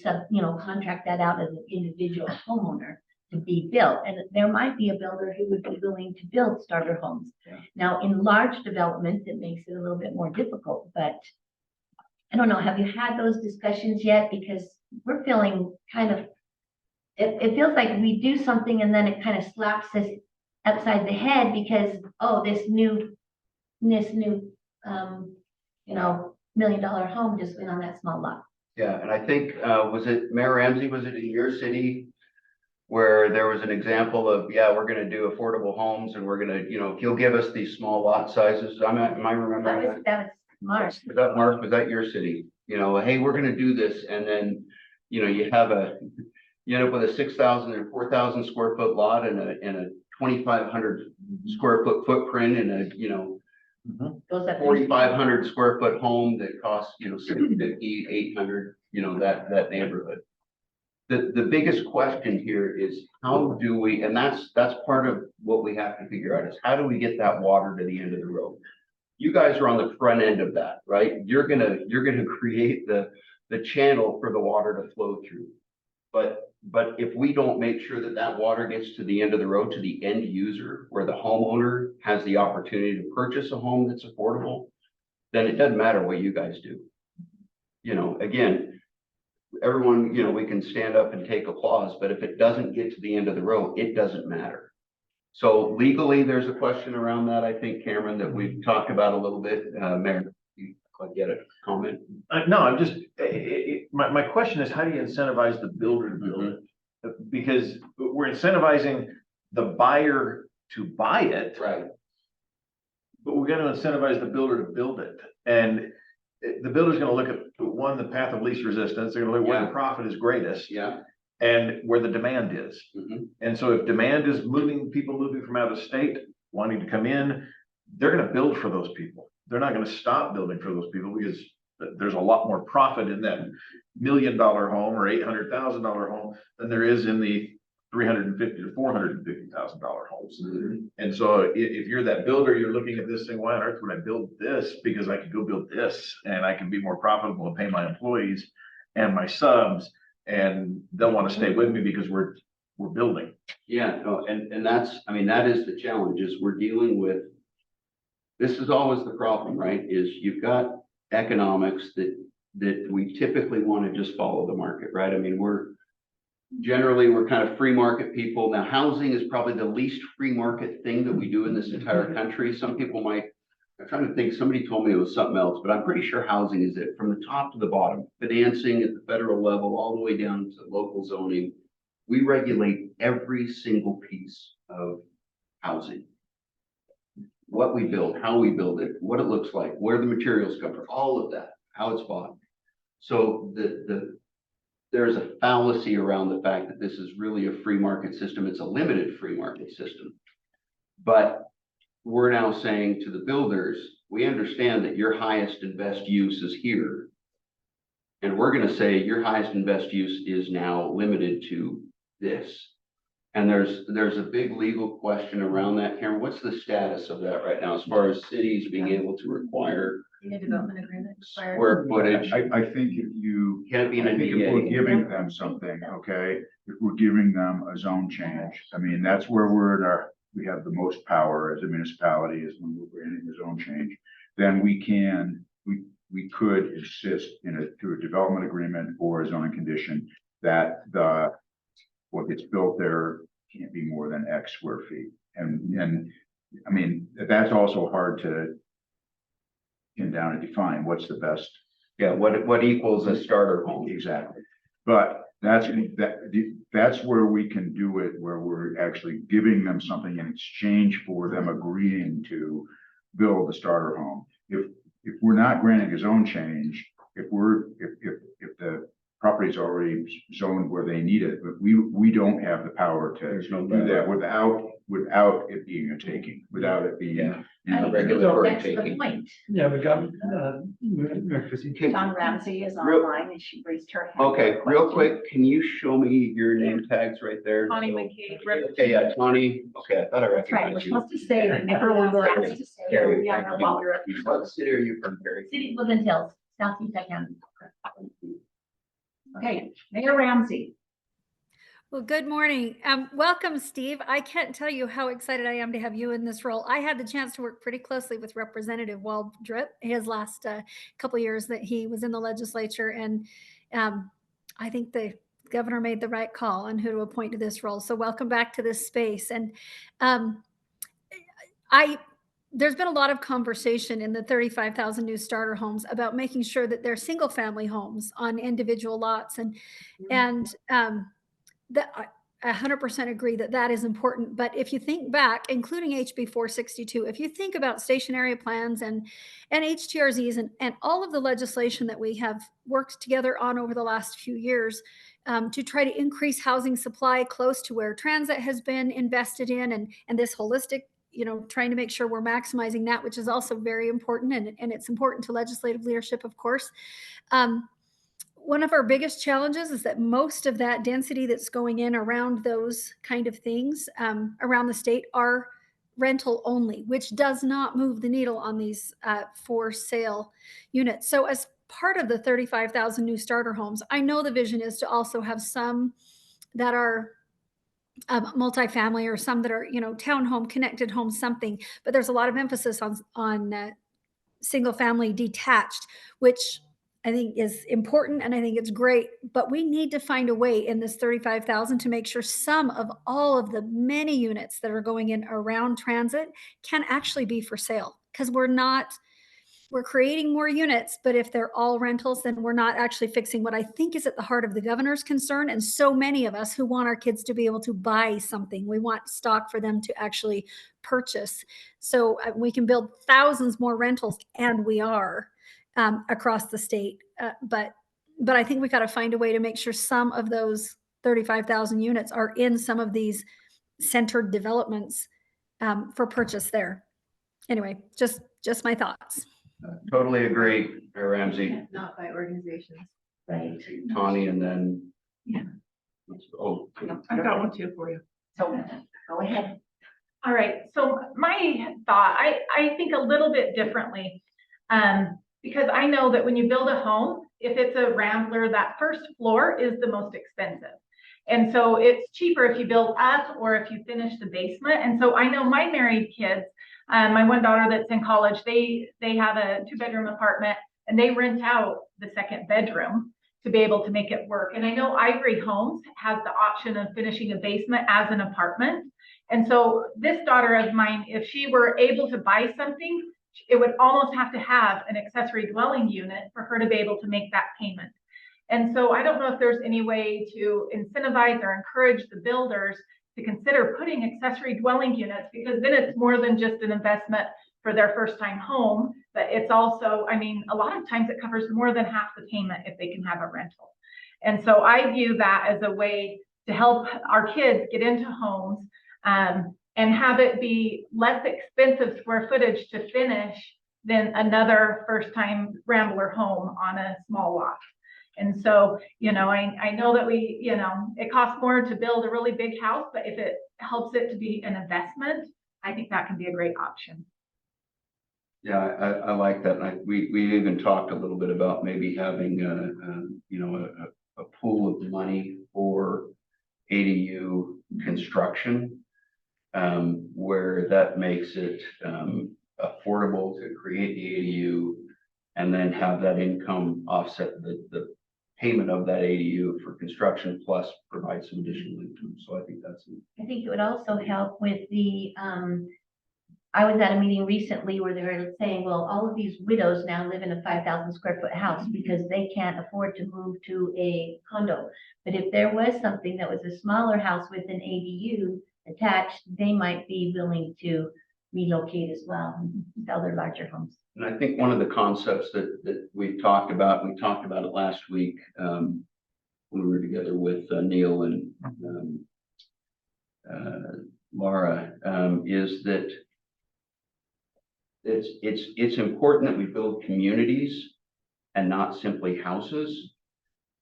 H: contract that out as an individual homeowner to be built. And there might be a builder who would be willing to build starter homes.
I: Yeah.
H: Now, in large developments, it makes it a little bit more difficult, but I don't know, have you had those discussions yet? Because we're feeling kind of, it feels like we do something and then it kind of slaps us upside the head because, oh, this new, $1 million home just went on that small lot.
I: Yeah, and I think, was it Mayor Ramsey, was it in your city? Where there was an example of, yeah, we're gonna do affordable homes and we're gonna, he'll give us these small lot sizes. Am I remembering that?
H: That was March.
I: Was that Mark, was that your city? Hey, we're gonna do this, and then, you end up with a 6,000 or 4,000 square foot lot and a 2,500 square foot footprint and
H: Goes up.
I: 4,500 square foot home that costs, 650, 800, that neighborhood. The biggest question here is how do we, and that's part of what we have to figure out, is how do we get that water to the end of the road? You guys are on the front end of that, right? You're gonna create the channel for the water to flow through. But if we don't make sure that that water gets to the end of the road, to the end user, where the homeowner has the opportunity to purchase a home that's affordable, then it doesn't matter what you guys do. Again, everyone, we can stand up and take applause, but if it doesn't get to the end of the road, it doesn't matter. So legally, there's a question around that, I think, Cameron, that we've talked about a little bit. Mayor, you get a comment?
F: No, I'm just, my question is, how do you incentivize the builder to build it? Because we're incentivizing the buyer to buy it,
I: Right.
F: but we're gonna incentivize the builder to build it. And the builder's gonna look at, the path of least resistance, they're gonna look where the
I: Yeah.
F: profit is greatest
I: Yeah.
F: and where the demand is.
I: Mhm.
F: And so if demand is people moving from out of state, wanting to come in, they're gonna build for those people. They're not gonna stop building for those people because there's a lot more profit in that $1 million home or $800,000 home than there is in the $350,000 to $450,000 homes. And so if you're that builder, you're looking at this thing, why on earth would I build this? Because I could go build this and I can be more profitable and pay my employees and my subs, and they'll want to stay with me because we're building.
I: Yeah, no, and that's, that is the challenge, is we're dealing with, this is always the problem, right? Is you've got economics that we typically want to just follow the market, right? We're kind of free market people. Now, housing is probably the least free market thing that we do in this entire country. Some people might, I'm trying to think, somebody told me it was something else, but I'm pretty sure housing is it, from the top to the bottom. Financing at the federal level, all the way down to local zoning. We regulate every single piece of housing. What we build, how we build it, what it looks like, where the materials come from, all of that, how it's bought. So there's a fallacy around the fact that this is really a free market system. It's a limited free market system. But we're now saying to the builders, we understand that your highest and best use is here. And we're going to say your highest and best use is now limited to this. And there's a big legal question around that, Karen. What's the status of that right now, as far as cities being able to require
H: In a development agreement.
I: square footage?
B: I think if you,
I: Can't be an
B: I think if we're
I: NDA.
B: giving them something, okay, if we're giving them a zone change, that's where we have the most power as a municipality, is when we're granting a zone change. Then we could insist through a development agreement or a zoning condition that what gets built there can't be more than X square feet. And that's also hard to pin down and define what's the best.
I: Yeah, what equals a starter home?
B: Exactly. But that's where we can do it, where we're actually giving them something in exchange for them agreeing to build a starter home. If we're not granting a zone change, if the property's already zoned where they need it, but we don't have the power to do that without it being a taking, without it being.
I: Regulatory
H: That's the
I: taking.
H: point.
D: Yeah, we got, Mayor Christie.
C: Dawn Ramsey is
I: Real-
C: online and she raised her hand.
I: Okay, real quick, can you show me your name tags right there?
A: Connie
I: So-
A: McCabe.
I: Okay, yeah, Tony. Okay, I thought I
C: That's right, we're
I: recognized you.
C: supposed to say whenever we were asked to say.
I: Carrie,
C: we are
I: thank you.
C: welcome.
I: What city are you from, Carrie?
H: City of Woodland Hills. Southeast I can.
C: Okay, Mayor Ramsey.
J: Well, good morning. Welcome, Steve. I can't tell you how excited I am to have you in this role. I had the chance to work pretty closely with Representative Waldrop his last couple years that he was in the legislature, and I think the governor made the right call on who to appoint to this role. So welcome back to this space. And there's been a lot of conversation in the 35,000 new starter homes about making sure that they're single family homes on individual lots, and that I 100% agree that that is important. But if you think back, including HB 462, if you think about station area plans and HTRZs and all of the legislation that we have worked together on over the last few years to try to increase housing supply close to where transit has been invested in, and this holistic, trying to make sure we're maximizing that, which is also very important. And it's important to legislative leadership, of course. One of our biggest challenges is that most of that density that's going in around those kind of things around the state are rental only, which does not move the needle on these for sale units. So as part of the 35,000 new starter homes, I know the vision is to also have some that are multifamily, or some that are, townhome, connected homes, something, but there's a lot of emphasis on single family detached, which I think is important, and I think it's great, but we need to find a way in this 35,000 to make sure some of all of the many units that are going in around transit can actually be for sale, because we're creating more units, but if they're all rentals, then we're not actually fixing what I think is at the heart of the governor's concern. And so many of us who want our kids to be able to buy something, we want stock for them to actually purchase. So we can build thousands more rentals, and we are across the state. But I think we got to find a way to make sure some of those 35,000 units are in some of these centered developments for purchase there. Anyway, just my thoughts.
I: Totally agree, Mayor Ramsey,
H: Not by organizations. Right.
I: Tawny, and then.
H: Yeah.
I: Oh,
A: I've got one too for you.
C: So go ahead.
K: All right, so my thought, I think a little bit differently. Because I know that when you build a home, if it's a Rambler, that first floor is the most expensive. And so it's cheaper if you build up or if you finish the basement. And so I know my married kids, my one daughter that's in college, they have a 2-bedroom apartment, and they rent out the second bedroom to be able to make it work. And I know Ivory Homes has the option of finishing a basement as an apartment. And so this daughter of mine, if she were able to buy something, it would almost have to have an accessory dwelling unit for her to be able to make that payment. And so I don't know if there's any way to incentivize or encourage the builders to consider putting accessory dwelling units, because then it's more than just an investment for their first time home, but it's also, I mean, a lot of times it covers more than half the payment if they can have a rental. And so I view that as a way to help our kids get into homes and have it be less expensive square footage to finish than another first time Rambler home on a small lot. And so, I know that it costs more to build a really big house, but if it helps it to be an investment, I think that can be a great option.
I: yeah, I like that. And we even talked a little bit about maybe having a pool of money for ADU construction, where that makes it affordable to create the ADU and then have that income offset the payment of that ADU for construction, plus provide some additional income. So I think that's.
H: I think it would also help with the, I was at a meeting recently where they were saying, well, all of these widows now live in a 5,000 square foot house because they can't afford to move to a condo. But if there was something that was a smaller house with an ADU attached, they might be willing to relocate as well and sell their larger homes.
I: And I think one of the concepts that we talked about it last week, when we were together with Neil and Laura, is that it's important that we build communities and not simply houses.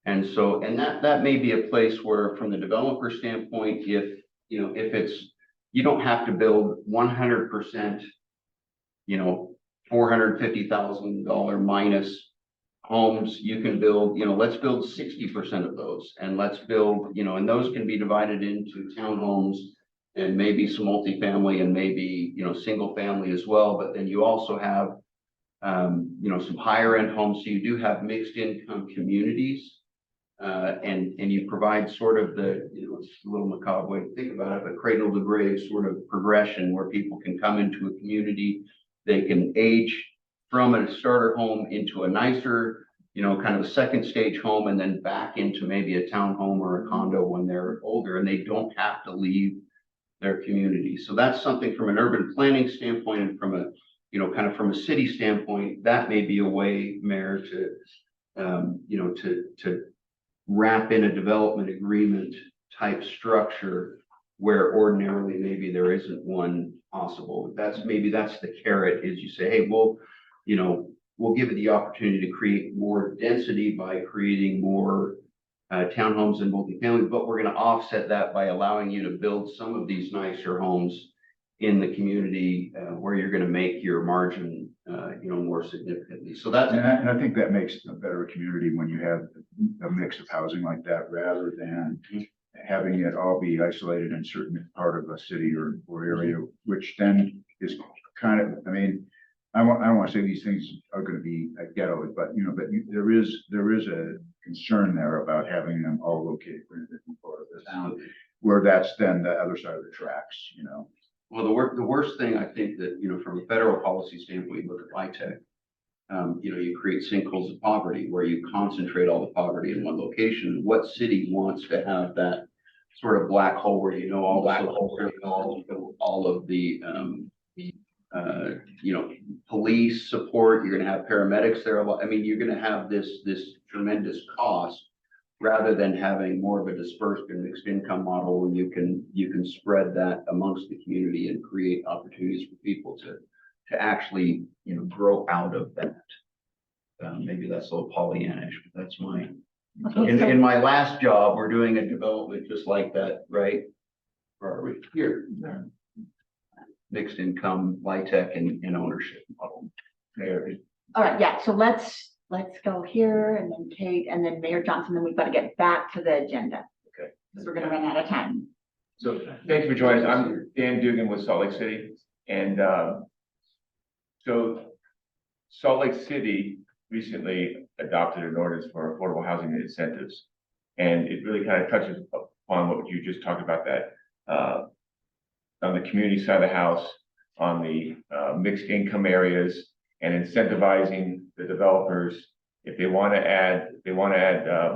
I: And so, and that may be a place where, from the developer standpoint, if you don't have to build 100%, $450,000 minus homes, you can build, let's build 60% of those, and let's build, and those can be divided into townhomes and maybe some multifamily and maybe, single family as well, but then you also have, some higher end homes, so you do have mixed income communities. And you provide sort of the, it's a little macabre way to think about it, but cradle to grave sort of progression where people can come into a community, they can age from a starter home into a nicer, kind of a second stage home, and then back into maybe a townhome or a condo when they're older, and they don't have to leave their community. So that's something from an urban planning standpoint, and from a, kind of from a city standpoint, that may be a way, Mayor, to wrap in a development agreement type structure where ordinarily maybe there isn't one possible. Maybe that's the carrot, is you say, hey, we'll give it the opportunity to create more density by creating more townhomes and multifamily, but we're going to offset that by allowing you to build some of these nicer homes in the community where you're going to make your margin, more significantly. So that's.
B: And I think that makes a better community when you have a mix of housing like that, rather than having it all be isolated in certain part of a city or area, which then is kind of, I don't want to say these things are going to be ghetto, but there is a concern there about having them all located in a different part of the town, where that's then the other side of the tracks.
I: Well, the worst thing I think that, from a federal policy standpoint, you look at LIHTC, you create sinkholes of poverty where you concentrate all the poverty in one location. What city wants to have that sort of black hole where all of the police support, you're gonna have paramedics there. You're gonna have this tremendous cost, rather than having more of a dispersed and mixed income model where you can spread that amongst the community and create opportunities for people to actually, grow out of that. Maybe that's a little Pollyannish, but that's mine. In my last job, we're doing a development just like that, right? Where are we? Here. Mixed income, LIHTC and ownership model. There.
C: All right, yeah, so let's go here, and then Kate, and then Mayor Johnson, then we've got to get back to the agenda.
F: Okay.
C: Because we're gonna run out of time.
F: So thank you for joining us. I'm Dan Dugan with Salt Lake City. And so Salt Lake City recently adopted an ordinance for affordable housing incentives. And it really kind of touches upon what you just talked about, that on the community side of the house, on the mixed income areas, and incentivizing the developers if they want to add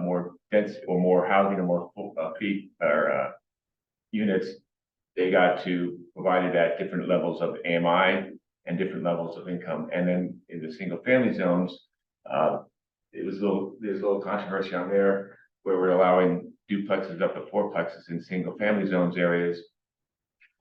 F: more dense or more housing or more feet or units, they got to provide it at different levels of AMI and different levels of income. And then in the single family zones, there's a little controversy on there where we're allowing duplexes up to fourplexes in single family zones areas.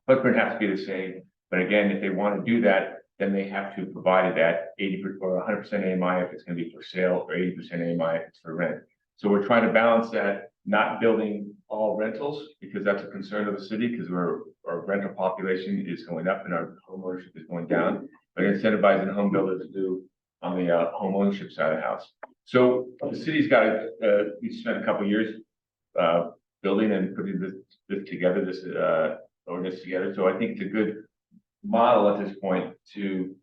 F: Footprint has to be the same, but again, if they want to do that, then they have to provide it at 80% or 100% AMI if it's going to be for sale, or 80% AMI if it's for rent. So we're trying to balance that, not building all rentals, because that's a concern of the city, because our rental population is going up and our home ownership is going down, but incentivizing home builders to do on the home ownership side of the house. So the city's got we spent a couple of years building and putting this together, this ordinance together. So I think it's a good model at this point to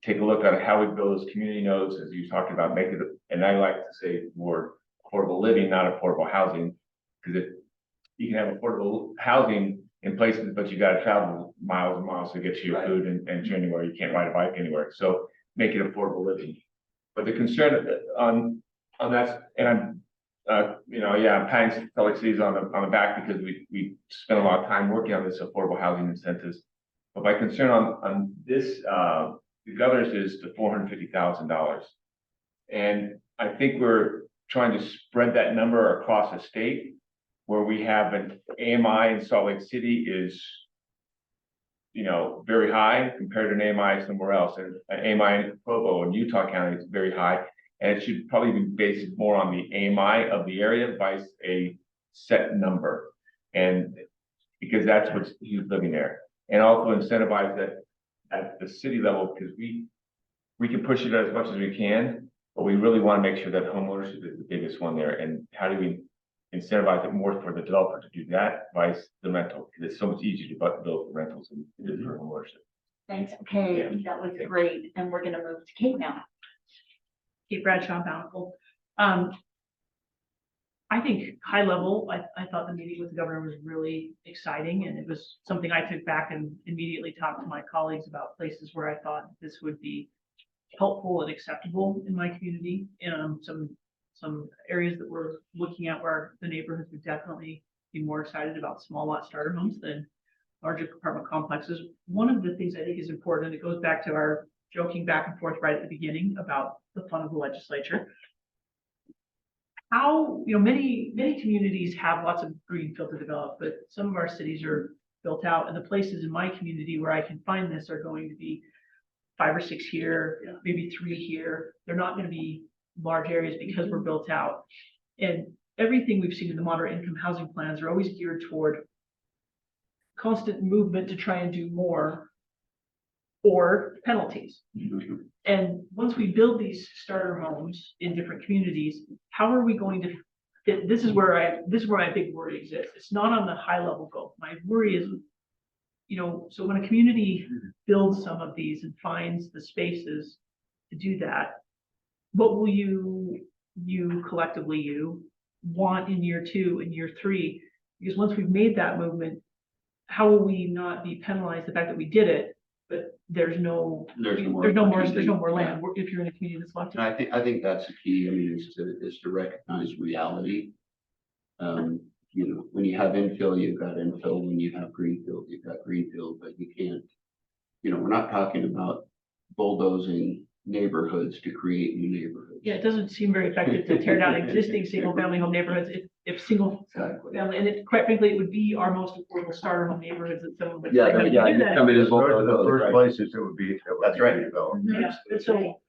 F: take a look at how we build those community nodes, as you talked about, make it, and I like to say more affordable living, not affordable housing, because you can have affordable housing in places, but you got to travel miles and miles to get to your food and anywhere. You can't ride a bike anywhere. So make it affordable living. But the concern on that, and I'm I'm patting Salt Lake City's on the back, because we spent a lot of time working on this affordable housing incentives. But my concern on this, the governor's is the $450,000. And I think we're trying to spread that number across the state, where we have an AMI in Salt Lake City is, very high compared to an AMI somewhere else. And an AMI in Provo and Utah County is very high. And it should probably be based more on the AMI of the area by a set number. And because that's what's he's living there. And also incentivize that at the city level, because we can push it as much as we can, But we really want to make sure that homeownership is the biggest one there, and how do we incentivize it more for the developer to do that, vice the rental, because it's so much easier to build for rentals than it is for homeownership.
C: Thanks, okay, that was great, and we're gonna move to Kate now.
A: Kate Bradshaw, Bountiful. I think high level, I thought the meeting with the governor was really exciting, and it was something I took back and immediately talked to my colleagues about places where I thought this would be helpful and acceptable in my community. Some areas that we're looking at where the neighborhoods would definitely be more excited about small lot starter homes than larger apartment complexes. One of the things I think is important, and it goes back to our joking back and forth right at the beginning about the fun of the legislature. How, many communities have lots of greenfield to develop, but some of our cities are built out, and the places in my community where I can find this are going to be 5 or 6 here, maybe 3 here. They're not going to be large areas because we're built out. And everything we've seen in the moderate income housing plans are always geared toward constant movement to try and do more or penalties. And once we build these starter homes in different communities, how are we going to fit? This is where my big worry exists. It's not on the high level goal. My worry is, so when a community builds some of these and finds the spaces to do that, what will you collectively want in year 2 and year 3? Because once we've made that movement, how will we not be penalized the fact that we did it, but there's no more land if you're in a community that's left.
I: And I think that's the key, is to recognize reality. When you have infill, you've got infill. When you have greenfield, you've got greenfield, but you can't, we're not talking about bulldozing neighborhoods to create new neighborhoods.
A: Yeah, it doesn't seem very effective to tear down existing single family home neighborhoods if single family, and quite frankly, it would be our most affordable starter home neighborhoods that someone would.
I: Yeah,
A: like,
I: yeah,
A: do that.
I: I mean, it's
B: Those are the
I: both,
B: first
I: right?
B: places it would be.
I: That's right.
B: Developed.
A: Yeah, and so,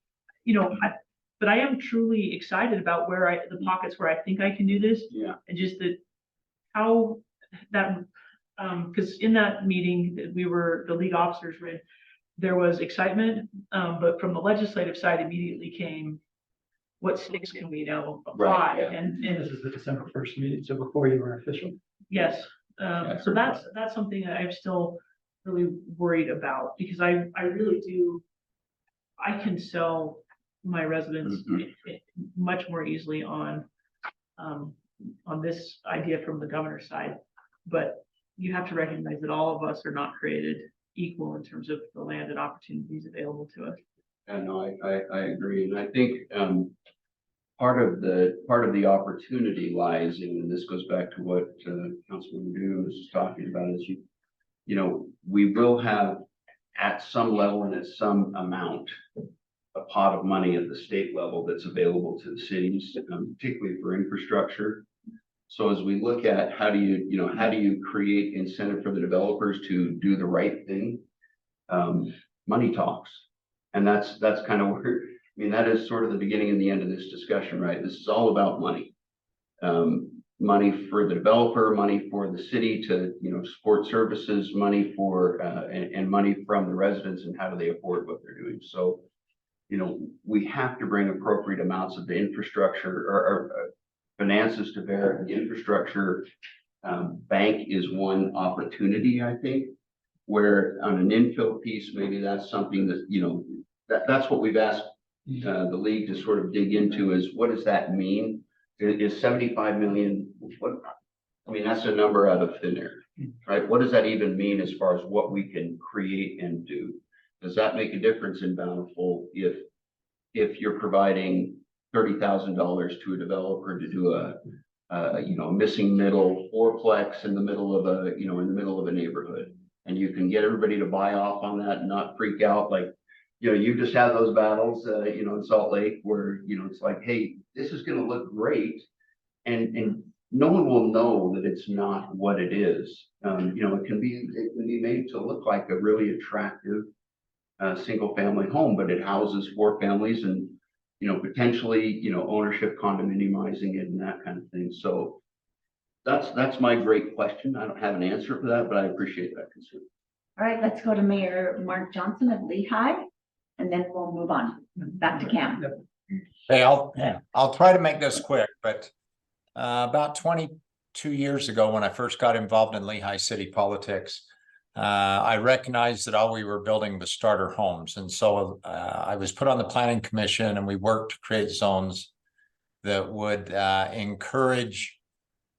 A: but I am truly excited about the pockets where I think I can do this.
I: Yeah.
A: And just how that, because in that meeting that the league officers were in, there was excitement, but from the legislative side immediately came, what sticks can we now apply?
I: Right, yeah.
A: And
D: This is the December 1st meeting, so before you were official.
A: yes, so that's something that I'm still really worried about, because I really do, I can sell my residents much more easily on this idea from the governor's side, but you have to recognize that all of us are not created equal in terms of the land and opportunities available to us.
I: And no, I agree, and I think part of the opportunity lies in, and this goes back to what Councilman Dew was talking about, is we will have at some level and at some amount a pot of money at the state level that's available to the cities, particularly for infrastructure. So as we look at how do you create incentive for the developers to do the right thing, money talks. And that's kind of where, that is sort of the beginning and the end of this discussion, right? This is all about money. Money for the developer, money for the city to, support services, money for, and money from the residents, and how do they afford what they're doing? So, we have to bring appropriate amounts of the infrastructure or finances to bear. The infrastructure bank is one opportunity, I think, where on an infill piece, maybe that's something that, that's what we've asked the league to sort of dig into, is what does that mean? Is 75 million, that's a number out of thin air, right? What does that even mean as far as what we can create and do? Does that make a difference in Bountiful if you're providing $30,000 to a developer to do a missing middle fourplex in the middle of a neighborhood, and you can get everybody to buy off on that and not freak out like, you just had those battles, in Salt Lake where, it's like, hey, this is going to look great. And no one will know that it's not what it is. It can be made to look like a really attractive single family home, but it houses 4 families and, potentially, ownership condominiumizing it and that kind of thing. So that's my great question. I don't have an answer for that, but I appreciate that concern.
C: All right, let's go to Mayor Mark Johnson of Lehigh, and then we'll move on back to Cam.
L: Hey, I'll try to make this quick, but about 22 years ago, when I first got involved in Lehigh City politics, I recognized that all we were building was starter homes. And so I was put on the planning commission and we worked to create zones that would encourage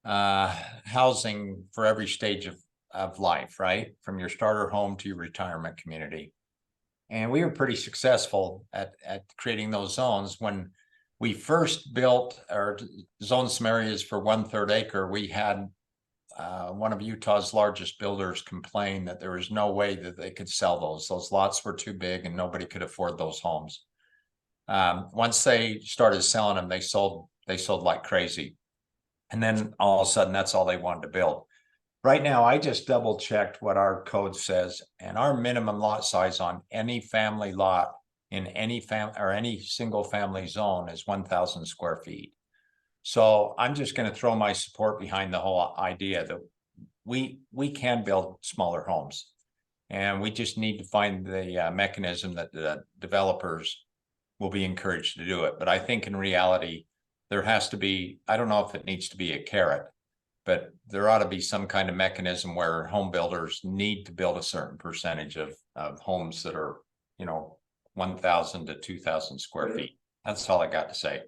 L: housing for every stage of life, right? From your starter home to your retirement community. And we were pretty successful at creating those zones. When we first built or zoned some areas for 1/3 acre, we had one of Utah's largest builders complain that there was no way that they could sell those. Those lots were too big and nobody could afford those homes. Once they started selling them, they sold like crazy. And then all of a sudden, that's all they wanted to build. Right now, I just double checked what our code says, and our minimum lot size on any family lot in any single family zone is 1,000 square feet. So I'm just going to throw my support behind the whole idea that we can build smaller homes, and we just need to find the mechanism that the developers will be encouraged to do it. But I think in reality, there has to be, I don't know if it needs to be a carrot, but there ought to be some kind of mechanism where home builders need to build a certain percentage of homes that are, 1,000 to 2,000 square feet. That's all I got to say.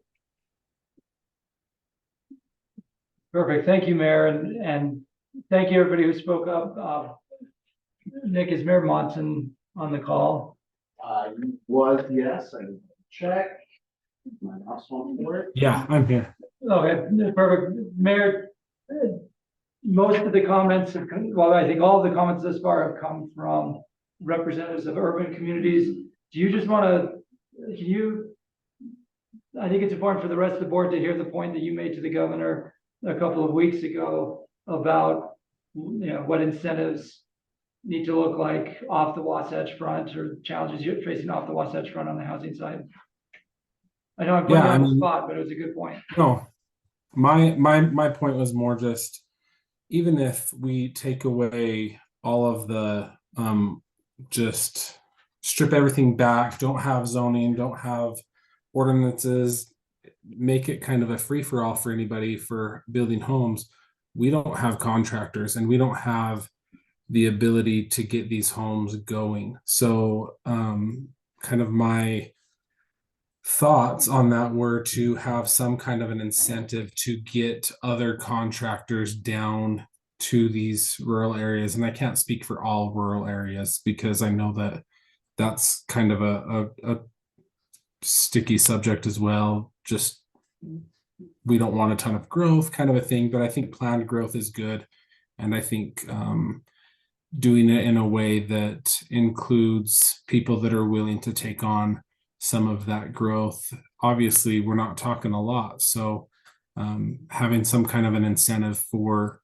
D: Perfect. Thank you, Mayor. And thank you, everybody who spoke up. Nick, is Mayor Monson on the call?
E: Yes, I check. My mouse won't work.
M: Yeah, I'm here.
D: Okay, perfect. Mayor, most of the comments have come, well, I think all of the comments thus far have come from representatives of urban communities. Do you just want to, I think it's important for the rest of the board to hear the point that you made to the governor a couple of weeks ago about, what incentives need to look like off the Wasatch Front, or challenges you're facing off the Wasatch Front on the housing side. I know I'm putting you on the spot, but it was a good point.
M: No, my point was more just, even if we take away all of the just strip everything back, don't have zoning, don't have ordinances, make it kind of a free-for-all for anybody for building homes, we don't have contractors and we don't have the ability to get these homes going. So kind of my thoughts on that were to have some kind of an incentive to get other contractors down to these rural areas. And I can't speak for all rural areas because I know that that's kind of a sticky subject as well. Just, we don't want a ton of growth kind of a thing, but I think planned growth is good. And I think doing it in a way that includes people that are willing to take on some of that growth. Obviously, we're not talking a lot. So having some kind of an incentive for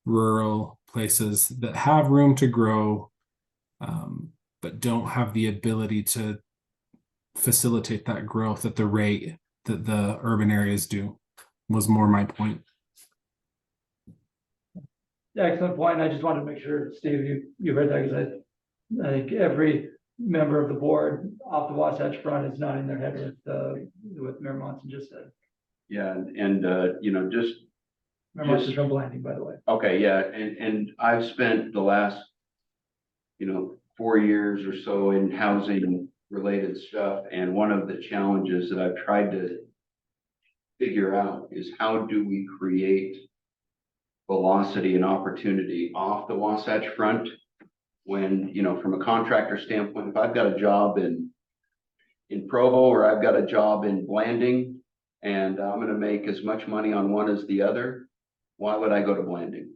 M: rural places that have room to grow, but don't have the ability to facilitate that growth at the rate that the urban areas do, was more my point.
D: Excellent point. I just wanted to make sure, Steve, you heard that, because I think every member of the board off the Wasatch Front is nodding their head with Mayor Monson just said.
I: Yeah, and just.
D: Mayor Monson's from Blanding, by the way.
I: Okay, yeah, and I've spent the last, 4 years or so in housing related stuff. And one of the challenges that I've tried to figure out is, how do we create velocity and opportunity off the Wasatch Front? When, from a contractor standpoint, if I've got a job in Provo, or I've got a job in Blanding, and I'm going to make as much money on one as the other, why would I go to Blanding?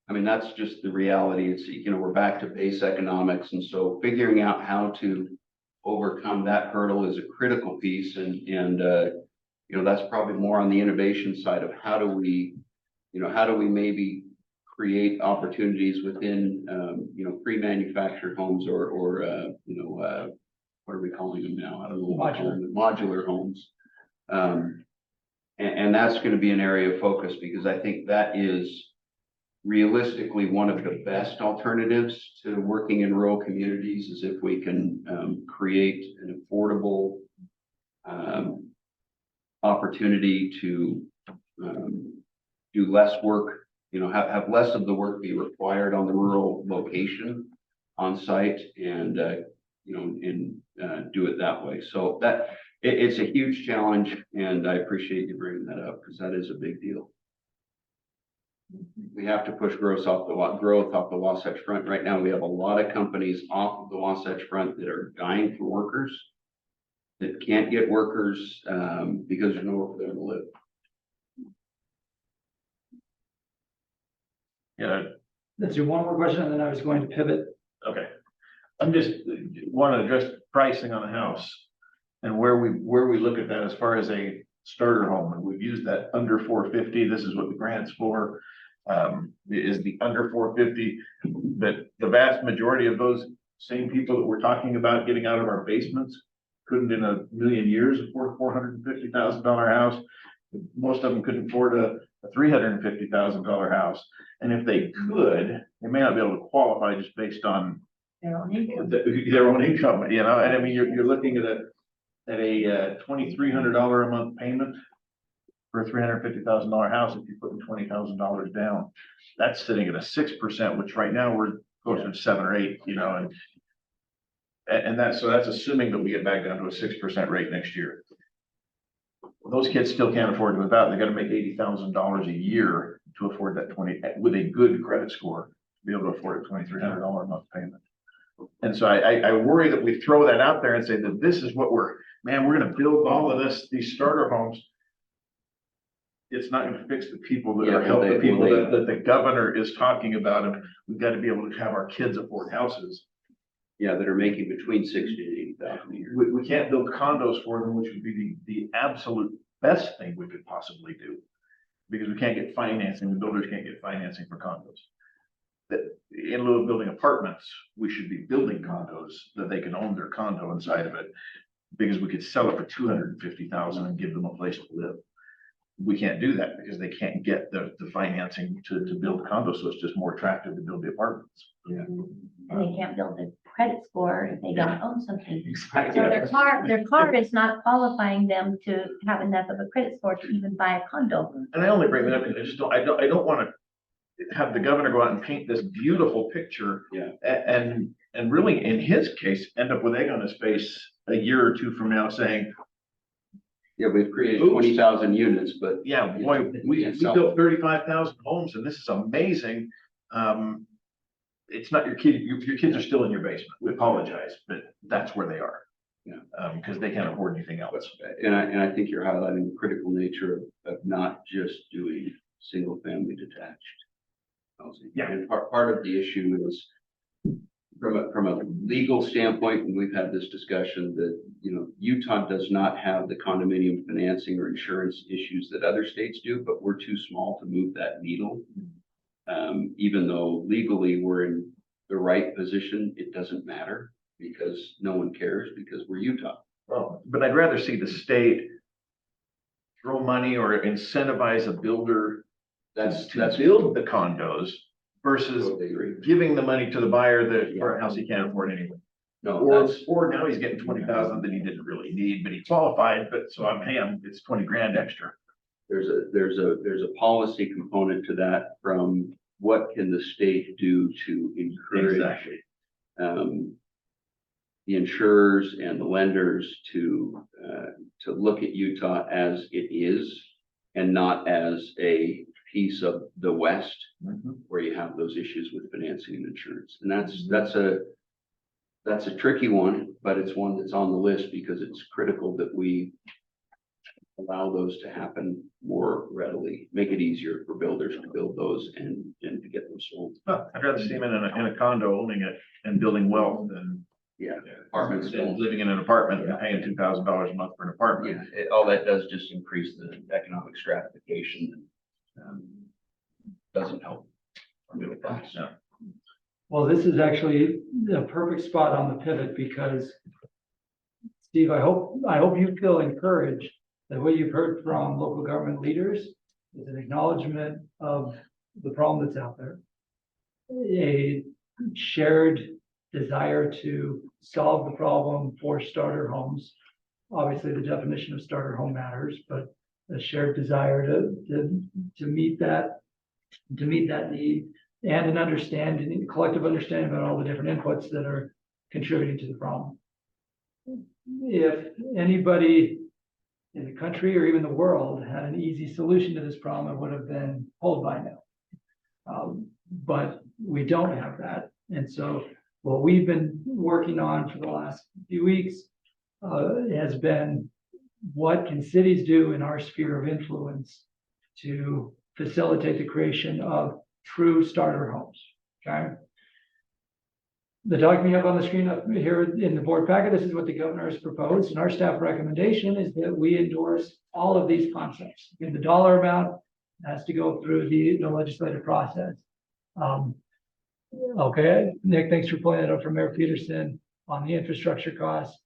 I: I mean, that's just the reality. It's, we're back to base economics. And so figuring out how to overcome that hurdle is a critical piece. And that's probably more on the innovation side of how do we maybe create opportunities within, pre-manufactured homes, or what are we calling them now? I don't know. Modular homes. And that's going to be an area of focus, because I think that is realistically one of the best alternatives to working in rural communities, is if we can create an affordable opportunity to, do less work, you know, have less of the work be required on the rural location on site and, you know, and do it that way. So that, it's a huge challenge and I appreciate you bringing that up because that is a big deal. We have to push growth off the Wasatch Front. Right now, we have a lot of companies off of the Wasatch Front that are dying for workers, that can't get workers, because there's nowhere for them to live.
F: Yeah,
D: Let's do one more question and then I was going to pivot.
F: okay. I'm just want to address pricing on a house and where we look at that as far as a starter home. And we've used that under 450. This is what the grant's for. Is the under 450, that the vast majority of those same people that we're talking about getting out of our basements couldn't in a million years afford a $450,000 house. Most of them couldn't afford a $350,000 house. And if they could, they may not be able to qualify just based on
H: Their own income.
F: their own income, you know, and I mean, you're looking at a $2,300 a month payment for a $350,000 house. If you're putting $20,000 down, that's sitting at a 6%, which right now we're closer to 7 or 8, you know, and that's assuming that we get back down to a 6% rate next year. Those kids still can't afford to move out. They got to make $80,000 a year to afford that 20 with a good credit score to be able to afford a $2,300 a month payment. And so I worry that we throw that out there and say that this is what we're going to build all of these starter homes. It's not going to fix the people that are helping the people that the governor is talking about. And we've got to be able to have our kids afford houses.
I: Yeah, that are making between 60 and 80,000 a year.
F: We can't build condos for them, which would be the absolute best thing we could possibly do. Because we can't get financing, the builders can't get financing for condos. That in lieu of building apartments, we should be building condos that they can own their condo inside of it. Because we could sell it for $250,000 and give them a place to live. We can't do that because they can't get the financing to build condos, so it's just more attractive to build the apartments.
I: Yeah.
H: And they can't build a credit score if they don't own something.
F: Exactly.
H: So their car is not qualifying them to have enough of a credit score to even buy a condo.
F: And I only bring that up because I don't want to have the governor go out and paint this beautiful picture.
I: Yeah.
F: And really, in his case, end up with egg on his face a year or two from now saying,
I: Yeah, we've created
F: Oops.
I: 20,000 units, but.
F: yeah, boy, we built 35,000 homes and this is amazing. It's not your kid, your kids are still in your basement. We apologize, but that's where they are.
I: Yeah.
F: Because they can't afford anything else.
I: And I think you're highlighting the critical nature of not just doing single family detached housing.
F: Yeah.
I: And part of the issue is from a legal standpoint, and we've had this discussion that, you know, Utah does not have the condominium financing or insurance issues that other states do, but we're too small to move that needle. Even though legally we're in the right position, it doesn't matter because no one cares because we're Utah.
F: Well, but I'd rather see the state throw money or incentivize a builder
I: That's
F: to build the condos versus
I: totally agree.
F: giving the money to the buyer that for a house he can't afford anyway.
I: No,
F: Or now he's getting 20,000 that he didn't really need, but he qualified, but so it's 20 grand extra.
I: there's a policy component to that from what can the state do to encourage
F: Exactly.
I: the insurers and the lenders to look at Utah as it is and not as a piece of the West where you have those issues with financing and insurance. And that's a tricky one, but it's one that's on the list because it's critical that we allow those to happen more readily, make it easier for builders to build those and to get them sold.
F: Well, I'd rather see him in a condo owning it and building wealth than
I: Yeah, apartments don't.
F: living in an apartment and paying $2,000 a month for an apartment.
I: Yeah, all that does just increase the economic stratification and doesn't help our middle class.
F: Yeah.
D: Well, this is actually the perfect spot on the pivot because Steve, I hope you feel encouraged that what you've heard from local government leaders is an acknowledgement of the problem that's out there. A shared desire to solve the problem for starter homes obviously the definition of starter home matters, but a shared desire to meet that need and an understanding, collective understanding about all the different inputs that are contributing to the problem. If anybody in the country or even the world had an easy solution to this problem, it would have been told by now. But we don't have that. And so what we've been working on for the last few weeks has been, what can cities do in our sphere of influence to facilitate the creation of true starter homes, okay? The document you have on the screen up here in the board packet, this is what the governor has proposed, and our staff recommendation is that we endorse all of these concepts. And the dollar amount has to go through the legislative process. Okay, Nick, thanks for pulling it up from Mayor Peterson on the infrastructure costs.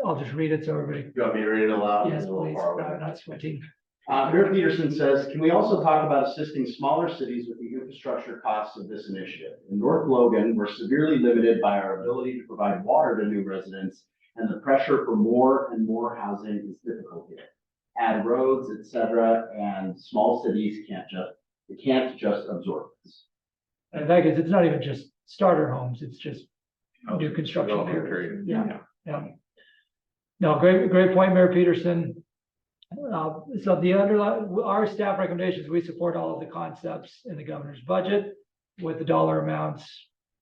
D: I'll just read it so everybody.
E: You want me to read it aloud?
D: Yes,
E: A little
D: please.
E: far away.
D: Not sweating.
E: Mayor Peterson says, can we also talk about assisting smaller cities with the infrastructure costs of this initiative? In North Logan, we're severely limited by our ability to provide water to new residents, and the pressure for more and more housing is difficult here. Add roads, etc., and small cities can't just absorb this.
D: And in fact, it's not even just starter homes, it's just new construction. Period. Yeah. No, great point, Mayor Peterson. So the our staff recommendations, we support all of the concepts in the governor's budget with the dollar amounts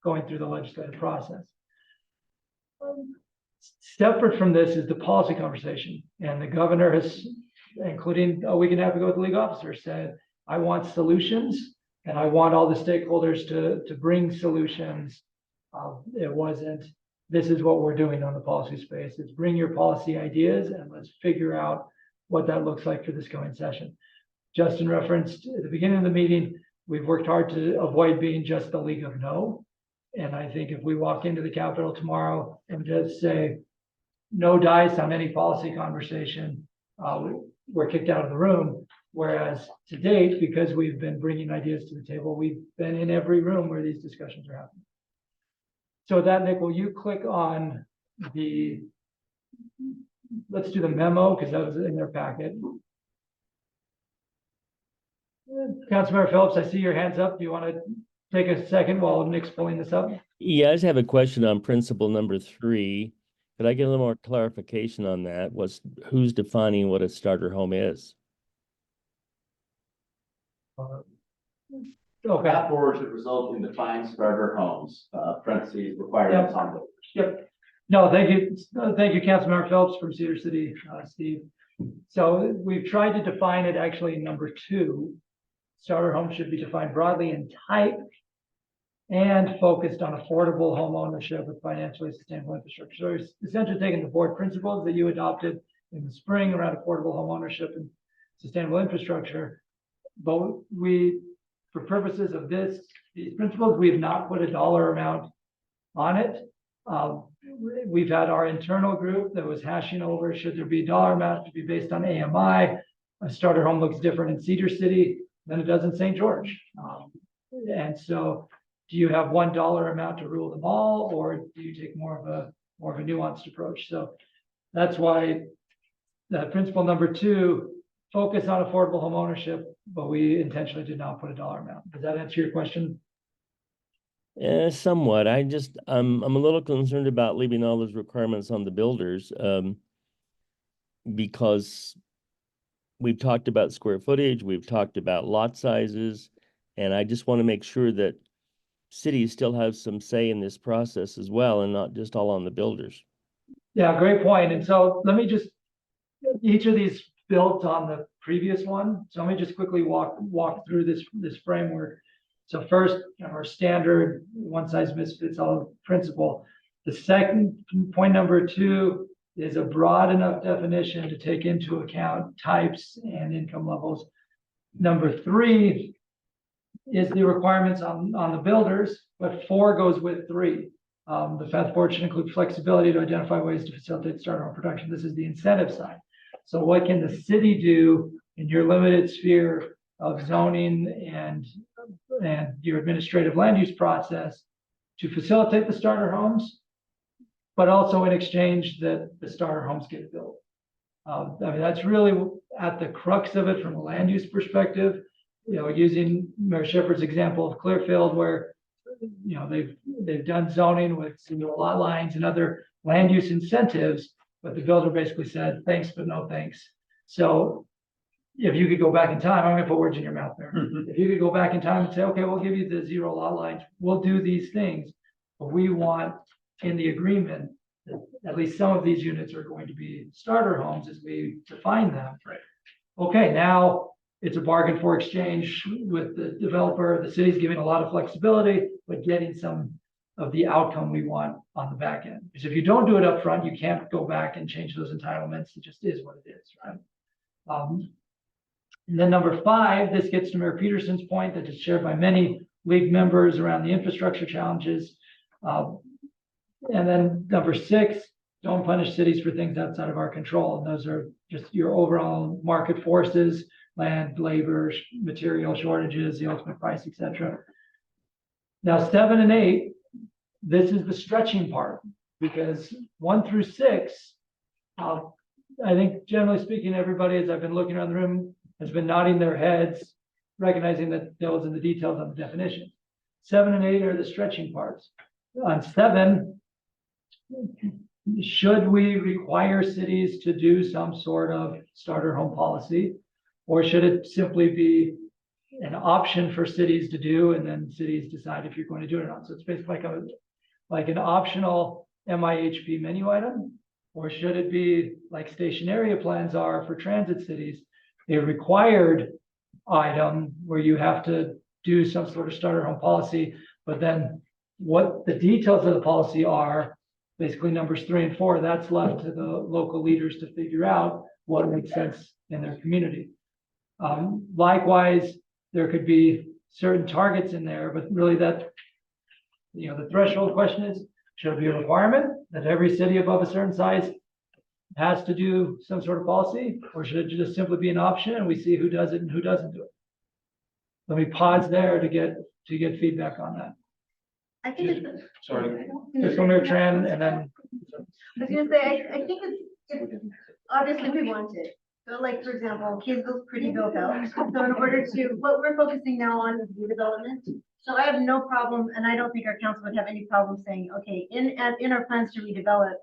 D: going through the legislative process. Separate from this is the policy conversation, and the governor has, including a week and a half ago with the league officer, said, I want solutions and I want all the stakeholders to bring solutions. It wasn't, this is what we're doing on the policy space. It's bring your policy ideas and let's figure out what that looks like for this coming session. Justin referenced at the beginning of the meeting, we've worked hard to avoid being just the League of No. And I think if we walk into the Capitol tomorrow and just say, no dice on any policy conversation, we're kicked out of the room. Whereas to date, because we've been bringing ideas to the table, we've been in every room where these discussions are happening. So with that, Nick, will you click on let's do the memo, because that was in their packet. Councilmember Phillips, I see your hands up. Do you want to take a second while Nick's pulling this up?
N: Yeah, I just have a question on principle number 3. Could I get a little more clarification on that? Who's defining what a starter home is?
D: Okay.
E: Path forward should result in defined starter homes, parentheses, requirements on builders.
D: Yep. No, thank you. Thank you, Councilmember Phelps from Cedar City, Steve. So we've tried to define it actually in number 2. Starter homes should be defined broadly in type and focused on affordable home ownership with financially sustainable infrastructure. So it's essentially taking the board principles that you adopted in the spring around affordable home ownership and sustainable infrastructure. But for purposes of these principles, we have not put a dollar amount on it. We've had our internal group that was hashing over, should there be a dollar amount to be based on AMI? A starter home looks different in Cedar City than it does in St. George. And so do you have $1 amount to rule them all, or do you take more of a nuanced approach? So that's why that principle number 2, focus on affordable home ownership, but we intentionally did not put a dollar amount. Does that answer your question?
N: Somewhat. I'm a little concerned about leaving all those requirements on the builders, because we've talked about square footage, we've talked about lot sizes, and I just want to make sure that cities still have some say in this process as well, and not just all on the builders.
D: Yeah, great point. And so let me just, each of these built on the previous one. So let me just quickly walk through this framework. So first, our standard one size fits all principle. The second point number 2 is a broad enough definition to take into account types and income levels. Number 3 is the requirements on the builders, but 4 goes with 3. The path forward should include flexibility to identify ways to facilitate starter home production. This is the incentive side. So what can the city do in your limited sphere of zoning and your administrative land use process to facilitate the starter homes but also in exchange that the starter homes get built. I mean, that's really at the crux of it from a land use perspective. You know, using Mayor Shepherd's example of Clearfield, where, you know, they've done zoning with single lot lines and other land use incentives, but the builder basically said, thanks, but no thanks. So if you could go back in time, I'm gonna put words in your mouth there. If you could go back in time and say, okay, we'll give you the 0 lot lines, we'll do these things, but we want in the agreement that at least some of these units are going to be starter homes as we define them.
A: Right.
D: Okay, now it's a bargain for exchange with the developer. The city's giving a lot of flexibility, but getting some of the outcome we want on the back end. Because if you don't do it up front, you can't go back and change those entitlements. It just is what it is, right? And then number 5, this gets to Mayor Peterson's point that is shared by many league members around the infrastructure challenges. And then number 6, don't punish cities for things outside of our control. And those are just your overall market forces, land, labor, material shortages, the ultimate price, etc. Now, 7 and 8, this is the stretching part, because 1 through 6, I think generally speaking, everybody, as I've been looking around the room, has been nodding their heads, recognizing that those are the details of the definition. 7 and 8 are the stretching parts. On 7, should we require cities to do some sort of starter home policy? Or should it simply be an option for cities to do, and then cities decide if you're going to do it or not? So it's basically like an optional MIHP menu item? Or should it be like station area plans are for transit cities, a required item where you have to do some sort of starter home policy, but then what the details of the policy are, basically numbers 3 and 4, that's left to the local leaders to figure out what makes sense in their community. Likewise, there could be certain targets in there, but really that, you know, the threshold question is, should it be a requirement that every city above a certain size has to do some sort of policy, or should it just simply be an option and we see who does it and who doesn't do it? Let me pause there to get feedback on that.
O: I think it's.
F: Sorry.
D: Just Mayor Tran, and then
O: I was gonna say, I think it's, obviously we want it. So like, for example, Kaysville's pretty built out. So in order to, what we're focusing now on is redevelopment. So I have no problem, and I don't think our council would have any problem saying, okay, in our plans to redevelop,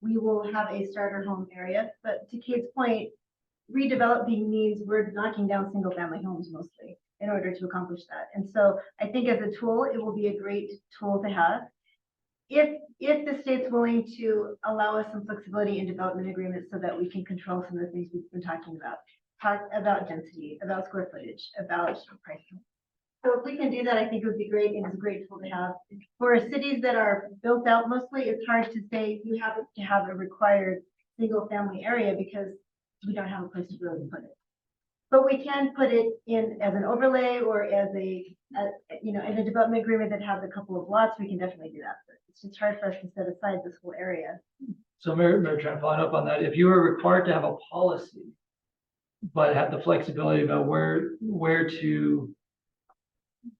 O: we will have a starter home area. But to Kate's point, redeveloping means we're knocking down single family homes mostly in order to accomplish that. And so I think as a tool, it will be a great tool to have. If the state's willing to allow us some flexibility in development agreements so that we can control some of the things we've been talking about, talk about density, about square footage, about pricing. So if we can do that, I think it would be great, and it's a great tool to have. For cities that are built out mostly, it's hard to say you have to have a required single family area because we don't have a place to really put it. But we can put it in as an overlay or as you know, in a development agreement that has a couple of lots, we can definitely do that. But it's just hard for us to set aside this whole area.
D: so Mayor, trying to follow up on that. If you were required to have a policy, but have the flexibility about where to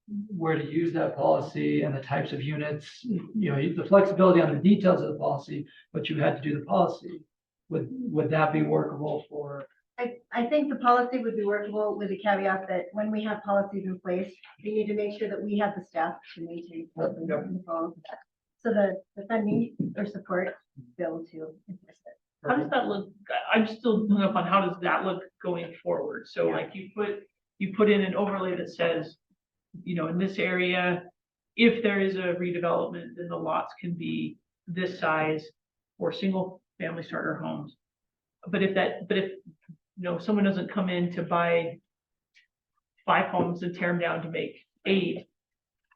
D: use that policy and the types of units, you know, the flexibility on the details of the policy, but you had to do the policy, would that be workable for?
O: I think the policy would be workable with the caveat that when we have policies in place, we need to make sure that we have the staff to maintain. And follow that. So the funding or support bill to enforce it.
A: How does that look? I'm still hung up on how does that look going forward? So like you put in an overlay that says, you know, in this area, if there is a redevelopment, then the lots can be this size for single family starter homes. But if you know, someone doesn't come in to buy 5 homes and tear them down to make 8,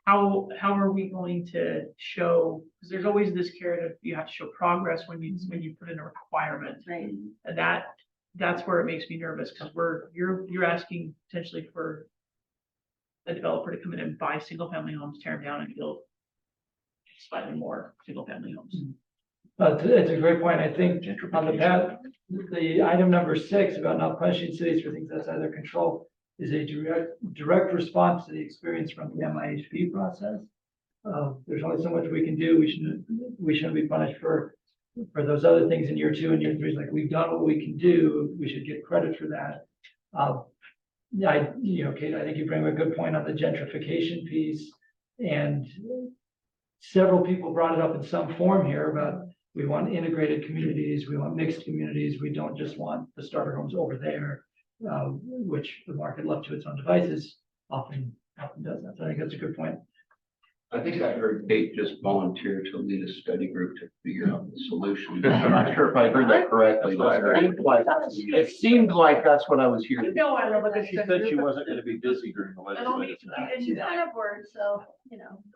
A: how are we going to show? Because there's always this carrot of you have to show progress when you put in a requirement,
O: right?
A: And that's where it makes me nervous, because you're asking potentially for a developer to come in and buy single family homes, tear them down, and build slightly more single family homes.
D: It's a great point. I think on the item number 6 about not punishing cities for things outside their control is a direct response to the experience from the MIHP process. There's only so much we can do. We shouldn't be punished for for those other things in year 2 and year 3, like we've done what we can do, we should get credit for that. Yeah, Kate, I think you bring a good point on the gentrification piece, and several people brought it up in some form here about we want integrated communities, we want mixed communities, we don't just want the starter homes over there, which the market left to its own devices often does that. So I think that's a good point.
I: I think I heard Kate just volunteer to lead a study group to figure out the solution. I'm not sure if I heard that correctly. It seemed like that's what I was hearing.
A: No, I love
F: She said she wasn't gonna be busy during the legislative session.
O: And she's kind of bored, so,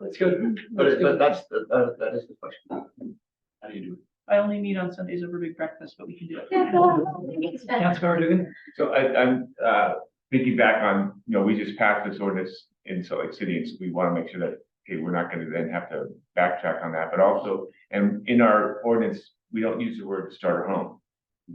D: That's good.
I: But that is the question. How do you do it?
A: I only meet on Sundays over big breakfast, but we can do it.
D: Councilmember Dugan?
F: So I'm thinking back on, we just passed this ordinance in Salt Lake City, and so we want to make sure that, okay, we're not gonna then have to backtrack on that, but also, and in our ordinance, we don't use the word starter home.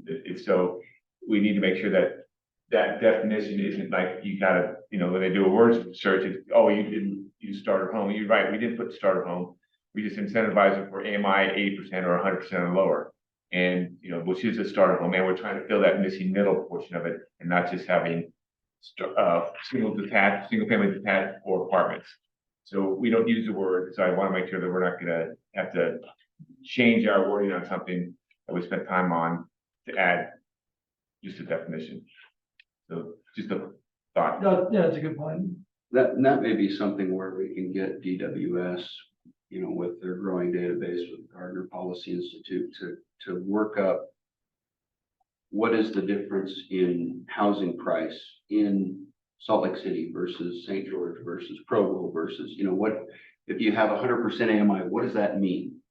F: It's so, we need to make sure that that definition isn't like, you gotta, when they do a word search, it's, oh, you didn't use starter home. You're right, we didn't put starter home. We just incentivize it for AMI 80% or 100% or lower. And, which is a starter home, and we're trying to fill that missing middle portion of it, and not just having single family detached or apartments. So we don't use the word, so I want to make sure that we're not gonna have to change our wording on something that we spent time on to add just a definition. So just a thought.
D: No, yeah, that's a good point.
I: That may be something where we can get DWS, with their growing database with Gardner Policy Institute to work up what is the difference in housing price in Salt Lake City versus St. George versus Provo versus, what, if you have 100% AMI, what does that mean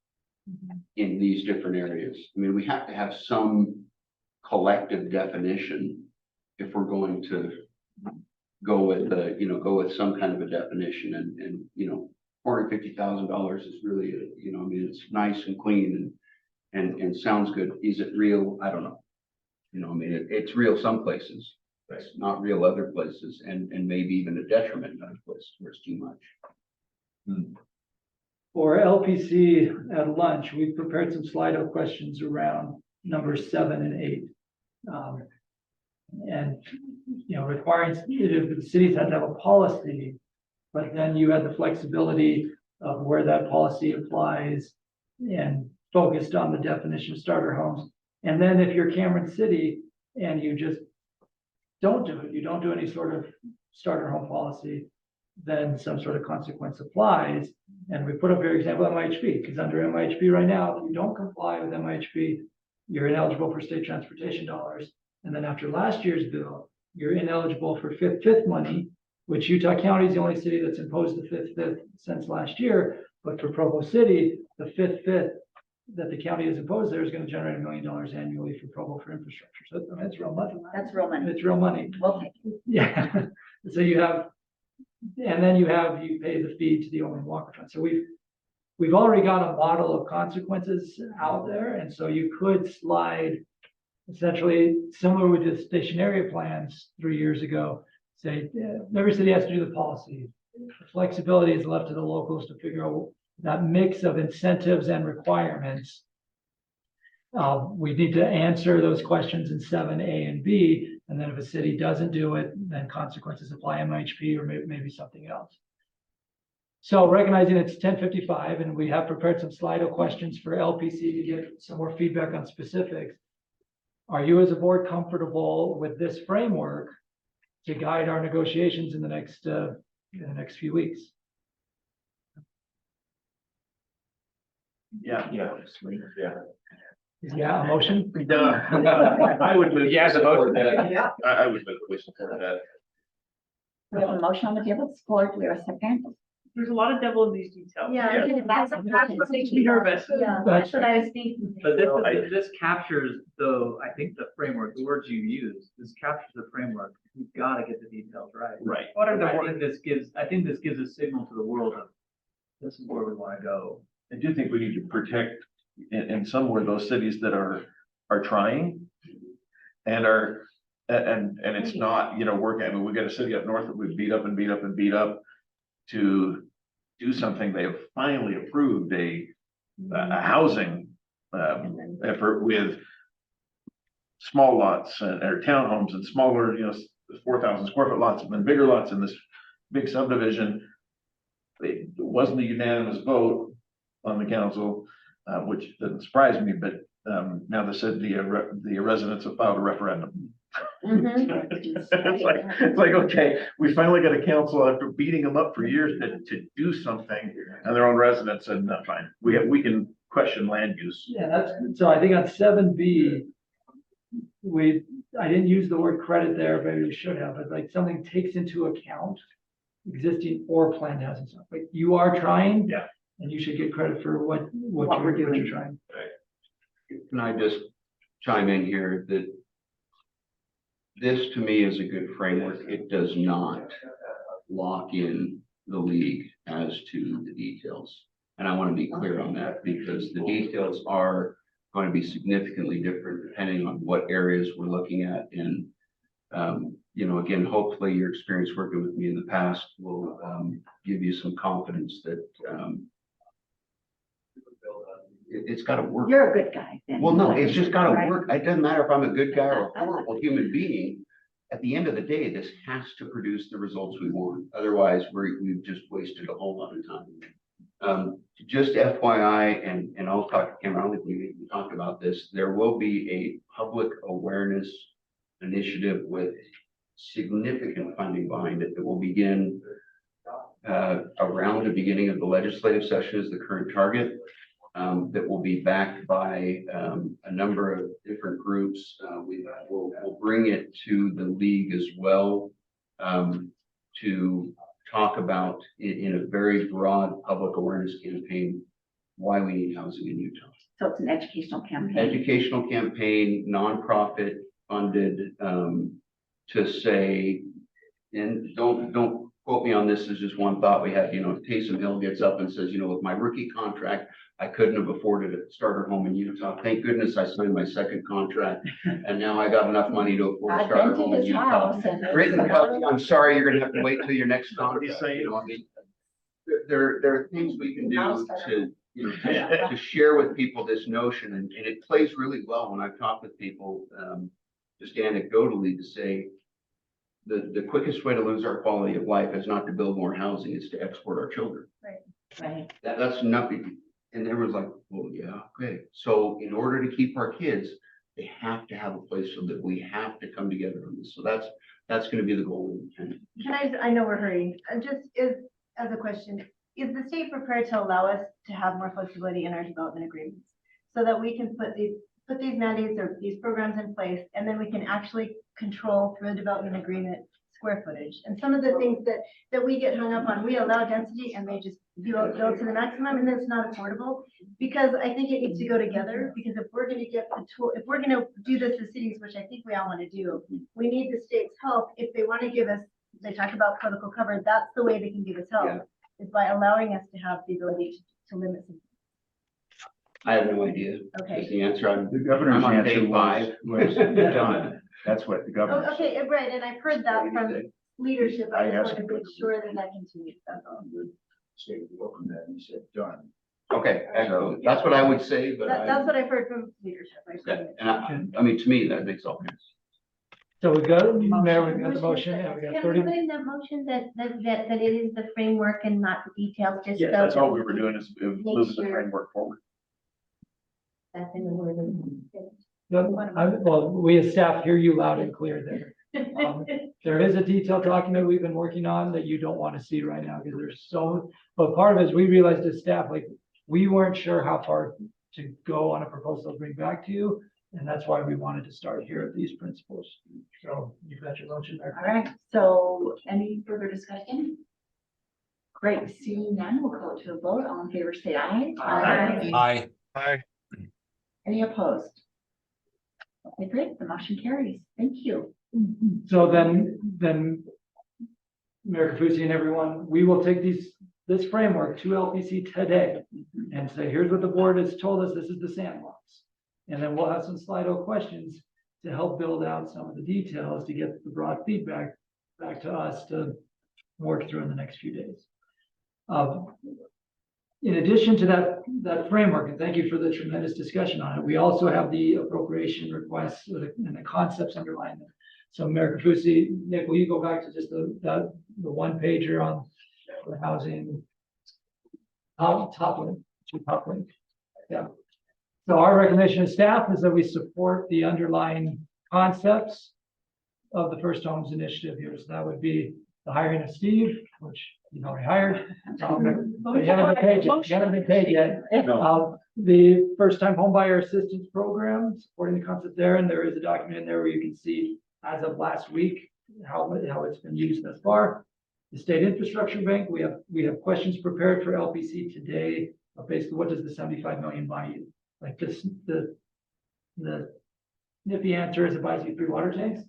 I: in these different areas? I mean, we have to have some collective definition if we're going to go with some kind of a definition, and $450,000 is really, it's nice and clean and sounds good. Is it real? I don't know. It's real some places. It's not real other places, and maybe even a detriment in other places where it's too much.
D: For LPC at lunch, we prepared some Slido questions around numbers 7 and 8. Requiring the cities had to have a policy, but then you had the flexibility of where that policy applies and focused on the definition of starter homes. And then if you're Cameron City and you just don't do it, you don't do any sort of starter home policy, then some sort of consequence applies. And we put up your example MIHB, because under MIHB right now, if you don't comply with MIHB, you're ineligible for state transportation dollars. And then after last year's bill, you're ineligible for fifth money, which Utah County is the only city that's imposed the fifth since last year. But for Provo City, the fifth that the county has imposed there is going to generate $1 million annually for Provo for infrastructure. So that's real money.
C: That's real money.
D: It's real money.
C: Well, thank you.
D: Yeah. So you pay the fee to the Olin Walker Fund. So we've already got a model of consequences out there. And so you could slide essentially similar with the station area plans 3 years ago, say every city has to do the policy. The flexibility is left to the locals to figure out that mix of incentives and requirements. We need to answer those questions in 7A and B, and then if a city doesn't do it, then consequences apply MIHP or maybe something else. So recognizing it's 10:55 and we have prepared some Slido questions for LPC to get some more feedback on specifics. Are you as a board comfortable with this framework to guide our negotiations in the next few weeks?
F: Yeah.
D: Yeah, a motion?
F: I would move. Yeah, the motion.
C: Yeah.
F: I would move we support that.
C: We have a motion on the table, support, we have a second.
A: There's a lot of devil in these details.
O: Yeah.
C: That's
A: Makes me nervous.
O: Yeah,
D: That's
H: what I was thinking.
P: But this captures, though, I think the framework, the words you use, this captures the framework. We've got to get the details right.
F: Right.
A: What are the
P: I think this gives a signal to the world of this is where we want to go.
F: I do think we need to protect in somewhere those cities that are trying and it's not, working. I mean, we got a city up north that we beat up to do something. They have finally approved a housing effort with small lots or townhomes and smaller, 4,000 square foot lots and then bigger lots in this big subdivision. It wasn't a unanimous vote on the council, which doesn't surprise me, but now they said the residents have filed a referendum. It's like, okay, we finally got a council after beating them up for years to do something, and their own residents said, no, fine, we can question land use.
D: Yeah, so I think on 7B, I didn't use the word credit there, maybe we should have, but like something takes into account existing or planned housing stuff, like you are trying.
F: Yeah.
D: And you should get credit for what you're trying.
I: Can I just chime in here that this to me is a good framework. It does not lock in the league as to the details. And I want to be clear on that because the details are going to be significantly different depending on what areas we're looking at. And, again, hopefully your experience working with me in the past will give you some confidence that it's got to work.
C: You're a good guy. then.
I: Well, no, it's just gotta
C: Right.
I: work. It doesn't matter if I'm a good guy or a horrible human being. At the end of the day, this has to produce the results we want. Otherwise, we've just wasted a whole lot of time. Just FYI, and I'll talk to Cameron, I don't think we talked about this. There will be a public awareness initiative with significant funding behind it that will begin around the beginning of the legislative session is the current target. That will be backed by a number of different groups. We'll bring it to the league as well to talk about in a very broad public awareness campaign why we need housing in Utah.
C: So it's an educational campaign.
I: Educational campaign, nonprofit funded to say, and don't quote me on this, is just one thought we had, Taysom Hill gets up and says, with my rookie contract, I couldn't have afforded a starter home in Utah. Thank goodness I signed my second contract and now I got enough money to afford a starter home in Utah. Written copy, I'm sorry, you're gonna have to wait till your next contract. There are things we can do to share with people this notion and it plays really well when I've talked with people, just anecdotally to say, the quickest way to lose our quality of life is not to build more housing, it's to export our children.
C: Right.
I: That's nothing. And everyone's like, well, yeah, okay. So in order to keep our kids, they have to have a place so that we have to come together on this. So that's going to be the goal.
O: Can I know we're hurrying, just as a question, is the state prepared to allow us to have more flexibility in our development agreements? So that we can put these mandates or these programs in place, and then we can actually control through the development agreement square footage. And some of the things that we get hung up on, we allow density and they just build to the maximum and it's not affordable. Because I think it needs to go together, because if we're gonna get the tool, if we're gonna do this as cities, which I think we all want to do, we need the state's help. If they want to give us, they talk about political cover, that's the way they can give us help, is by allowing us to have the ability to limit some.
I: I have no idea.
O: Okay.
I: Is the answer.
B: The governor's
I: on
B: answer
I: day 5.
B: was done. That's what the governor said.
O: Okay, right, and I've heard that from leadership. I
B: I
O: just
B: asked
O: want to
B: him
O: make
B: what
O: sure that that continues. That's all.
B: State welcomed that and he said, done.
I: Okay, excellent. That's what I would say, but
O: That's what I've heard from leadership.
I: okay. And I mean, to me, that makes all sense.
D: So we got, Mayor, we got the motion, and we got
H: Can we
D: 30.
H: put in that motion that it is the framework and not the details, just so.
F: Yeah, that's all we were doing is
H: Make
F: moving the
H: sure.
F: framework forward.
H: That's in the word.
D: Well, we as staff hear you loud and clear there. There is a detailed document we've been working on that you don't want to see right now, because there's but part of it is we realized as staff, like, we weren't sure how far to go on a proposal to bring back to you. And that's why we wanted to start here at these principles. So you've got your motion there.
C: All right, so any further discussion? Great, seeing none, we'll go to a vote. All in favor, say aye.
L: Aye.
C: Any opposed? Okay, great, the motion carries. Thank you.
D: So then Mayor Kafusi and everyone, we will take this framework to LPC today and say, here's what the board has told us, this is the sandbox. And then we'll have some Slido questions to help build out some of the details to get the broad feedback back to us to work through in the next few days. in addition to that framework, and thank you for the tremendous discussion on it, we also have the appropriation requests and the concepts underlying them. So Mayor Kafusi, Nick, will you go back to just the one pager on the housing? Top link. Yeah. So our recommendation as staff is that we support the underlying concepts of the First Homes Initiative here. So that would be the hiring of Steve, which you already hired. But you haven't been paid yet. The first time home buyer assistance program, supporting the concept there, and there is a document in there where you can see as of last week how it's been used thus far. The State Infrastructure Bank, we have questions prepared for LPC today. Basically, what does the 75 million buy you? Like this, the nippy answer is it buys you 3 water tanks.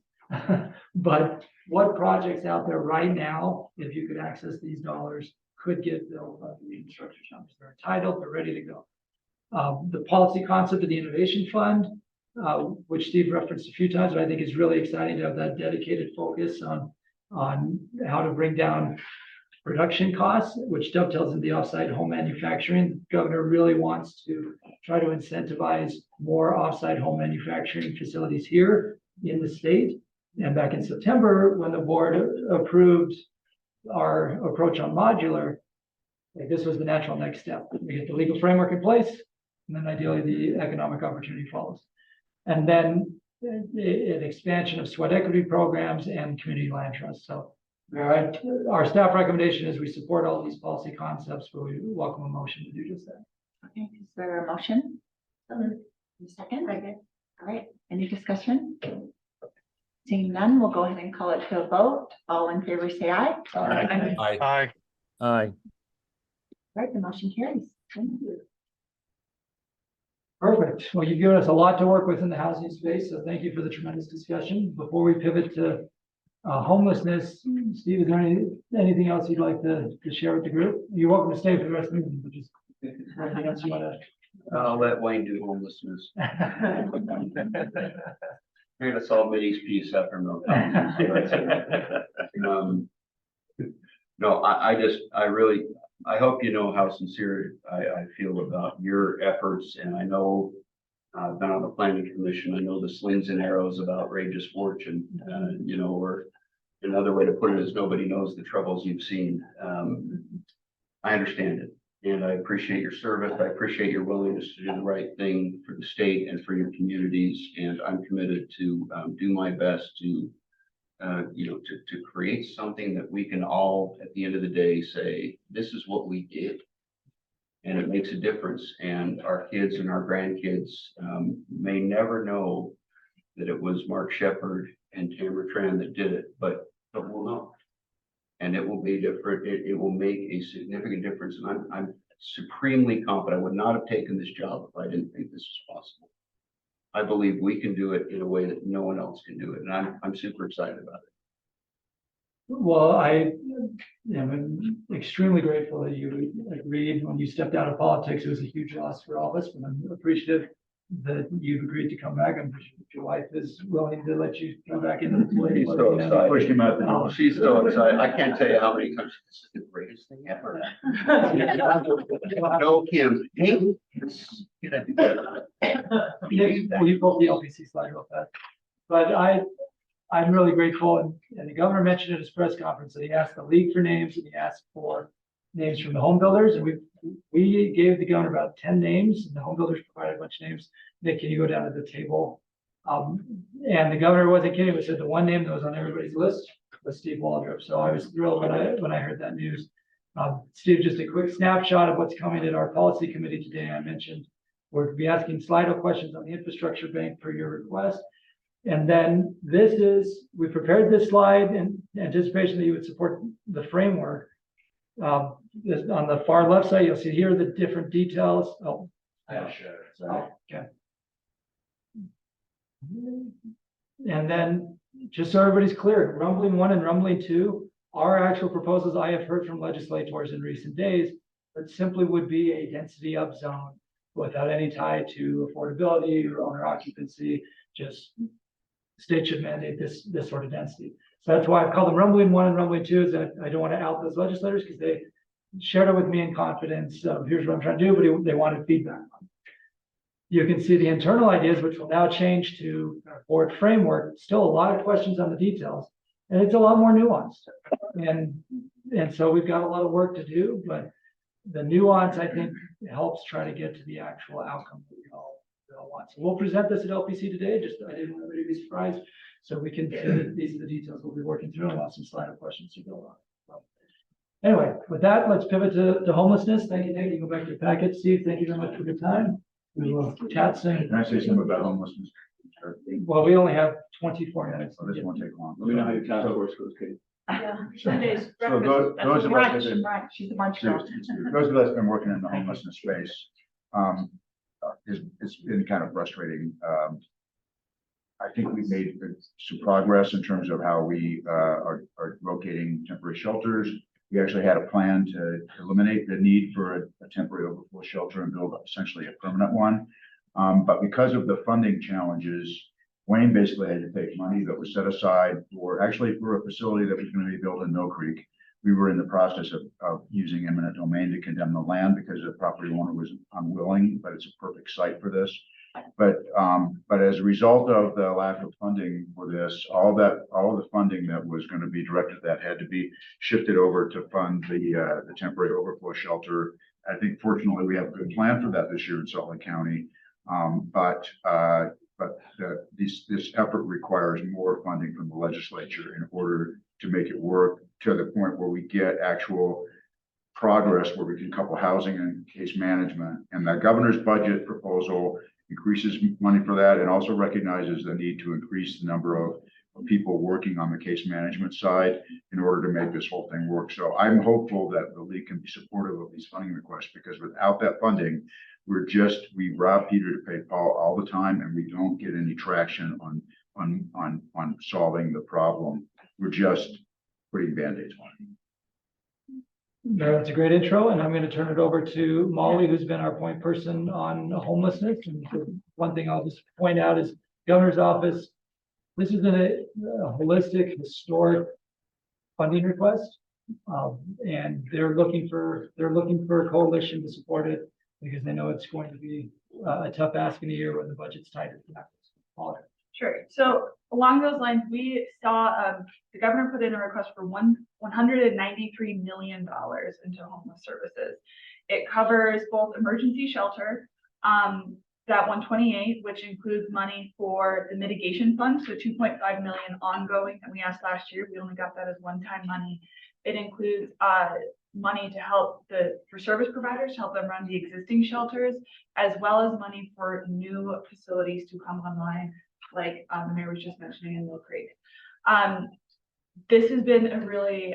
D: But what projects out there right now, if you could access these dollars, could get built by the infrastructure chunks? They're entitled, they're ready to go. The policy concept of the Innovation Fund, which Steve referenced a few times, but I think is really exciting to have that dedicated focus on how to bring down production costs, which dovetails into the offsite home manufacturing. The governor really wants to try to incentivize more offsite home manufacturing facilities here in the state. And back in September, when the board approved our approach on modular, like this was the natural next step. We get the legal framework in place, and then ideally the economic opportunity follows. And then an expansion of sweat equity programs and community land trusts. So our staff recommendation is we support all these policy concepts, but we welcome a motion to do just that.
C: Okay, is there a motion? Second? All right, any discussion? Seeing none, we'll go ahead and call it to a vote. All in favor, say aye.
L: Aye.
N: Aye.
C: All right, the motion carries. Thank you.
D: Perfect. Well, you've given us a lot to work with in the housing space, so thank you for the tremendous discussion. Before we pivot to homelessness, Steve, is there anything else you'd like to share with the group? You're welcome to stay for the rest of the meeting, but just anything else you want to?
I: I'll let Wayne do homelessness. We're gonna solve Minnie's piece after no. No, I hope you know how sincere I feel about your efforts, and I know I've been on the planning commission. I know the slings and arrows of outrageous fortune, or another way to put it is nobody knows the troubles you've seen. I understand it, and I appreciate your service. I appreciate your willingness to do the right thing for the state and for your communities, and I'm committed to do my best to create something that we can all, at the end of the day, say, this is what we did. And it makes a difference. And our kids and our grandkids may never know that it was Mark Shepard and Tamara Tran that did it, but we'll know. And it will be different. It will make a significant difference. And I'm supremely confident. I would not have taken this job if I didn't think this was possible. I believe we can do it in a way that no one else can do it. And I'm super excited about it.
D: Well, I am extremely grateful that you agreed when you stepped out of politics. It was a huge loss for all of us, but I'm appreciative that you've agreed to come back. I'm sure your wife is willing to let you come back into the play.
I: She's so excited. Push him out the door. She's so excited. I can't tell you how many times this is the greatest thing ever. No, Kim. Hey,
D: Will you pull the LPC slide real fast? But I'm really grateful, and the governor mentioned at his press conference that he asked the league for names and he asked for names from the home builders, and we gave the governor about 10 names, and the home builders provided a bunch of names. Nick, can you go down to the table? And the governor wasn't kidding, but said the one name that was on everybody's list was Steve Waldrop. So I was thrilled when I heard that news. Steve, just a quick snapshot of what's coming at our policy committee today. I mentioned we're going to be asking Slido questions on the infrastructure bank per your request. And then we prepared this slide in anticipation that you would support the framework. On the far left side, you'll see here the different details. Oh, yeah, sure. So, okay. And then, just so everybody's clear, Rumbling 1 and Rumbling 2 are actual proposals I have heard from legislators in recent days that simply would be a density up zone without any tie to affordability or owner occupancy. Just state should mandate this sort of density. So that's why I've called them Rumbling 1 and Rumbling 2, is that I don't want to out those legislators because shared it with me in confidence. Here's what I'm trying to do, but they wanted feedback. You can see the internal ideas, which will now change to our board framework. Still a lot of questions on the details, and it's a lot more nuanced. And so we've got a lot of work to do, but the nuance, I think, helps try to get to the actual outcome that we all want. So we'll present this at LPC today. Just I didn't want everybody to be surprised. So we can, these are the details we'll be working through, and we'll have some slider questions to build on. So anyway, with that, let's pivot to homelessness. Thank you, Nate. You go back to your packet. Steve, thank you very much for your time. We will chat soon.
B: Can I say something about homelessness?
D: Well, we only have 24 minutes.
B: So this won't take long.
F: Let me know how your task force goes, Katie.
A: Yeah.
B: So
A: Sunday's
B: so
A: breakfast.
B: those of us that have been-
C: Right, she's a munch girl.
B: those of us that have been working in the homelessness space, it's been kind of frustrating. I think we've made some progress in terms of how we are locating temporary shelters. We actually had a plan to eliminate the need for a temporary overflow shelter and build essentially a permanent one. But because of the funding challenges, Wayne basically had to take money that was set aside for a facility that was going to be built in Mill Creek. We were in the process of using eminent domain to condemn the land because the property owner was unwilling, but it's a perfect site for this. But as a result of the lack of funding for this, all of the funding that was going to be directed at that had to be shifted over to fund the temporary overflow shelter. I think fortunately we have a good plan for that this year in Salt Lake County. This effort requires more funding from the legislature in order to make it work to the point where we get actual progress, where we can couple housing and case management. And the governor's budget proposal increases money for that and also recognizes the need to increase the number of people working on the case management side in order to make this whole thing work. So I'm hopeful that the league can be supportive of these funding requests, because without that funding, we rob Peter to pay Paul all the time, and we don't get any traction on solving the problem. We're just putting Band-Aids on.
D: That's a great intro, and I'm going to turn it over to Molly, who's been our point person on homelessness. And one thing I'll just point out is governor's office. This is a holistic, historic funding request, and they're looking for a coalition to support it, because they know it's going to be a tough ask in a year when the budget's tight.
Q: Sure. So along those lines, we saw the governor put in a request for $193 million into homeless services. It covers both emergency shelter, that 128, which includes money for the mitigation fund, so 2.5 million ongoing that we asked last year. We only got that as one-time money. It includes money to help for service providers, to help them run the existing shelters, as well as money for new facilities to come online, like the mayor was just mentioning in Mill Creek. This has been a really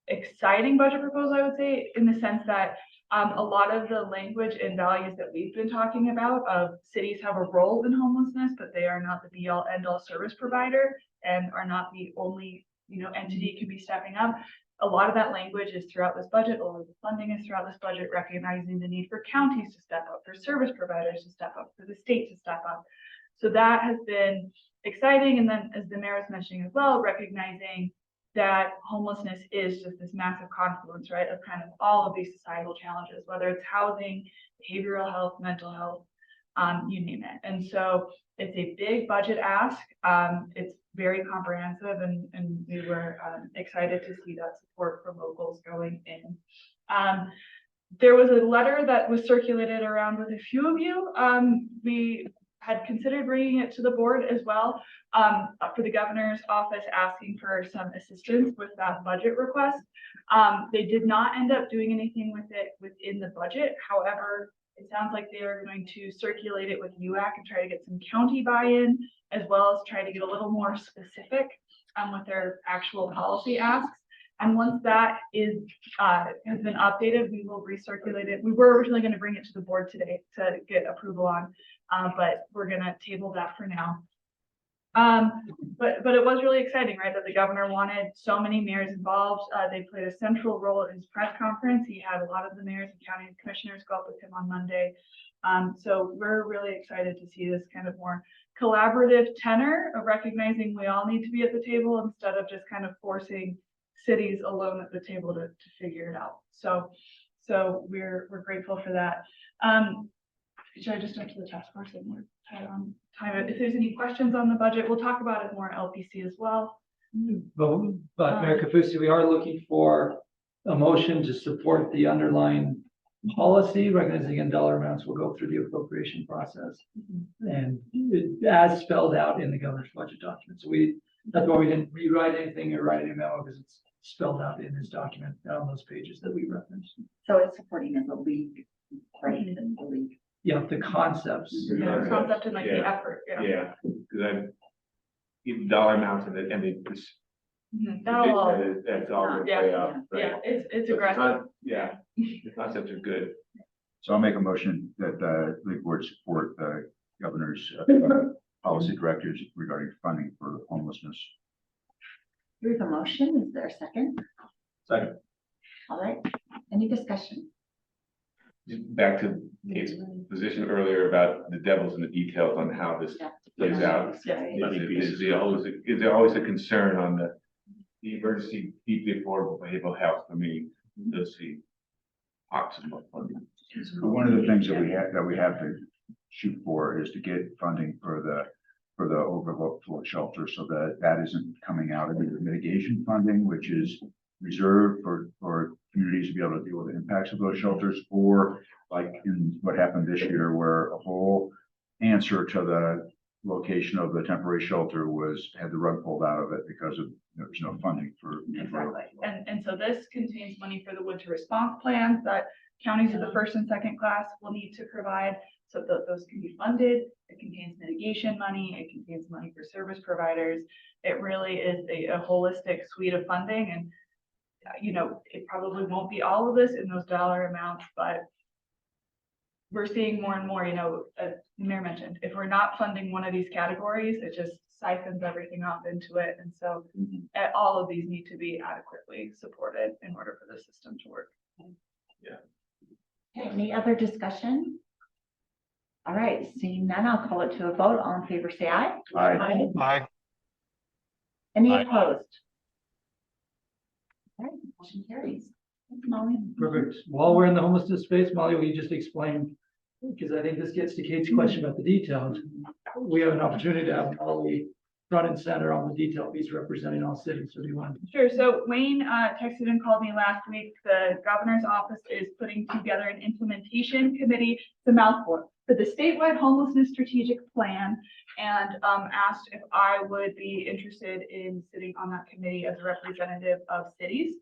Q: exciting budget proposal, I would say, in the sense that a lot of the language and values that we've been talking about of cities have a role in homelessness, but they are not the be all end all service provider and are not the only entity can be stepping up. A lot of that language is throughout this budget, or the funding is throughout this budget, recognizing the need for counties to step up, for service providers to step up, for the state to step up. So that has been exciting. And then, as the mayor was mentioning as well, recognizing that homelessness is just this massive confluence, right, of kind of all of these societal challenges, whether it's housing, behavioral health, mental health, you name it. And so it's a big budget ask. It's very comprehensive, and we were excited to see that support for locals going in. There was a letter that was circulated around with a few of you. We had considered bringing it to the board as well, for the governor's office, asking for some assistance with that budget request. They did not end up doing anything with it within the budget. However, it sounds like they are going to circulate it with UAC and try to get some county buy-in, as well as try to get a little more specific with their actual policy asks. And once that has been updated, we will recirculate it. We were originally going to bring it to the board today to get approval on, but we're going to table that for now. But it was really exciting, right, that the governor wanted so many mayors involved. They played a central role at his press conference. He had a lot of the mayors and county commissioners go up with him on Monday. So we're really excited to see this kind of more collaborative tenor of recognizing we all need to be at the table, instead of just kind of forcing cities alone at the table to figure it out. So we're grateful for that. Should I just jump to the task force and we're tight on time? If there's any questions on the budget, we'll talk about it more at LPC as well.
D: But Mayor Kafusi, we are looking for a motion to support the underlying policy, recognizing in dollar amounts will go through the appropriation process. And as spelled out in the governor's budget document. So that's why we didn't rewrite anything or write any memo, because it's spelled out in this document on those pages that we referenced.
C: So it's supporting as a league, right? The league.
D: Yeah, the concepts.
Q: The concept and like the
F: Yeah.
Q: effort, yeah.
F: Yeah, because I'm, even dollar amounts and this.
Q: Oh,
F: That's all
Q: yeah,
F: way up. right?
Q: yeah, it's
F: So
Q: aggressive.
F: Yeah, the concepts are good.
B: So I'll make a motion that the league board support the governor's policy directives regarding funding for homelessness.
C: Here's a motion. Is there a second?
F: Second.
C: All right. Any discussion?
F: Back to Dave's position earlier about the devil's in the details on how this plays out. Is there always a concern on the emergency deeply affordable behavioral health? I mean, does see optimal funding?
B: But one of the things that we have to shoot for is to get funding for the overlooked floor shelter, so that isn't coming out of the mitigation funding, which is reserved for communities to be able to deal with the impacts of those shelters, or like in what happened this year, where a whole answer to the location of the temporary shelter had the rug pulled out of it because there was no funding for.
Q: Exactly. And so this contains money for the winter response plans that counties of the first and second class will need to provide, so that those can be funded. It contains mitigation money. It contains money for service providers. It really is a holistic suite of funding. And it probably won't be all of this in those dollar amounts, but we're seeing more and more, as the mayor mentioned, if we're not funding one of these categories, it just siphons everything off into it. And so all of these need to be adequately supported in order for the system to work.
F: Yeah.
C: Okay, any other discussion? All right, seeing none, I'll call it to a vote. All in favor, say aye.
B: Aye.
L: Aye.
C: Any
L: Aye.
C: opposed? All right, motion carries. Thanks, Molly.
D: Perfect. While we're in the homelessness space, Molly, will you just explain, because I think this gets to Kate's question about the details. We have an opportunity to have Molly front and center on the detail piece representing all cities. So do you want?
Q: Sure. So Wayne texted and called me last week. The governor's office is putting together an implementation committee, the mouthful, for the statewide homelessness strategic plan, and asked if I would be interested in sitting on that committee as a representative of cities.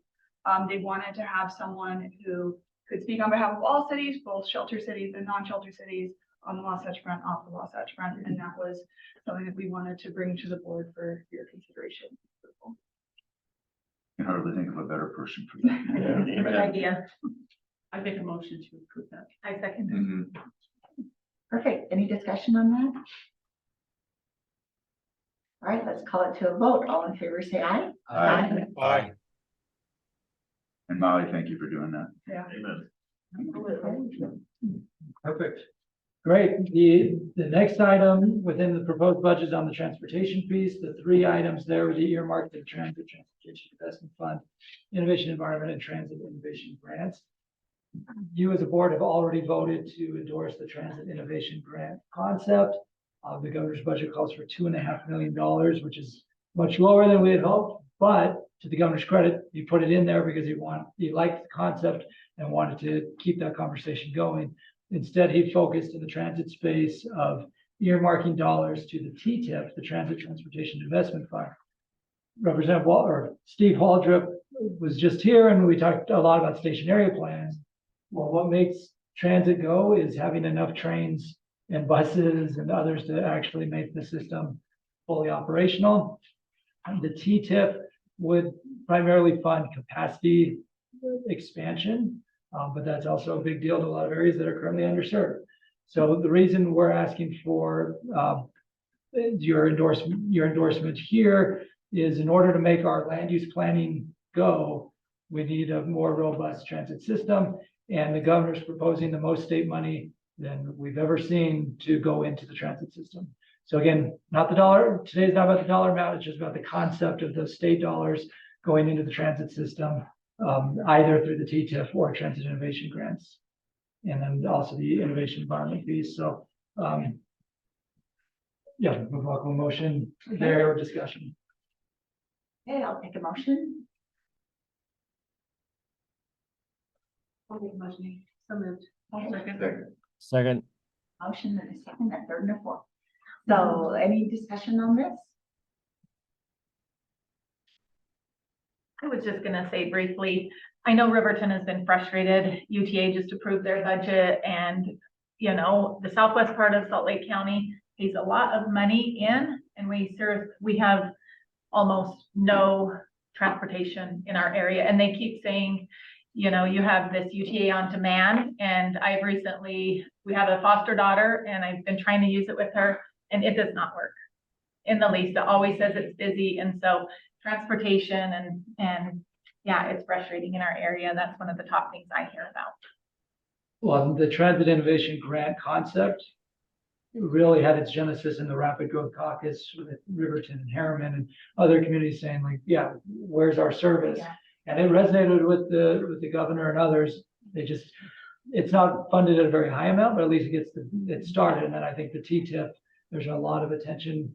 Q: They wanted to have someone who could speak on behalf of all cities, both shelter cities and non-shelter cities, on the Wasatch Front, off the Wasatch Front, and that was something that we wanted to bring to the board for your consideration.
B: Can hardly think of a better person for that.
C: Good idea.
A: I make a motion to approve that.
K: I second.
F: Mhm.
C: Perfect. Any discussion on that? All right, let's call it to a vote. All in favor, say aye.
B: Aye.
L: Aye.
B: And Molly, thank you for doing that.
Q: Yeah.
D: Perfect. Great. The next item within the proposed budget is on the transportation piece. The three items there were the earmarked the Transportation Investment Fund, Innovation Environment, and Transit Innovation Grants. You as a board have already voted to endorse the Transit Innovation Grant concept. The governor's budget calls for $2.5 million, which is much lower than we had hoped, but to the governor's credit, he put it in there because he liked the concept and wanted to keep that conversation going. Instead, he focused in the transit space of earmarking dollars to the TTIP, the Transit Transportation Investment Fund. Representative Steve Haldrip was just here and we talked a lot about station area plans. Well, what makes transit go is having enough trains and buses and others to actually make the system fully operational. And the TTIP would primarily fund capacity expansion, but that's also a big deal to a lot of areas that are currently underserved. So the reason we're asking for your endorsement here is in order to make our land use planning go, we need a more robust transit system, and the governor's proposing the most state money than we've ever seen to go into the transit system. So again, not the dollar, today's not about the dollar amount, it's just about the concept of those state dollars going into the transit system, either through the TTIF or transit innovation grants. And then also the innovation environment piece. So, yeah, we'll welcome a motion there or discussion.
C: Okay, I'll take a motion. I'll make a motion. So moved.
N: Second,
C: Motion and a second, a third and a fourth. So any discussion on this?
K: I was just gonna say briefly, I know Riverton has been frustrated. UTA just approved their budget and, you know, the southwest part of Salt Lake County pays a lot of money in and we have almost no transportation in our area. And they keep saying, you know, you have this UTA on demand and we have a foster daughter and I've been trying to use it with her and it does not work in the least. It always says it's busy. And so transportation and yeah, it's frustrating in our area. That's one of the top things I hear about.
D: Well, the Transit Innovation Grant concept really had its genesis in the Rapid Growth Caucus with Riverton and Harriman and other communities saying like, yeah, where's our service?
K: Yeah.
D: And it resonated with the governor and others. It's not funded at a very high amount, but at least it started. And then I think the TTIF, there's a lot of attention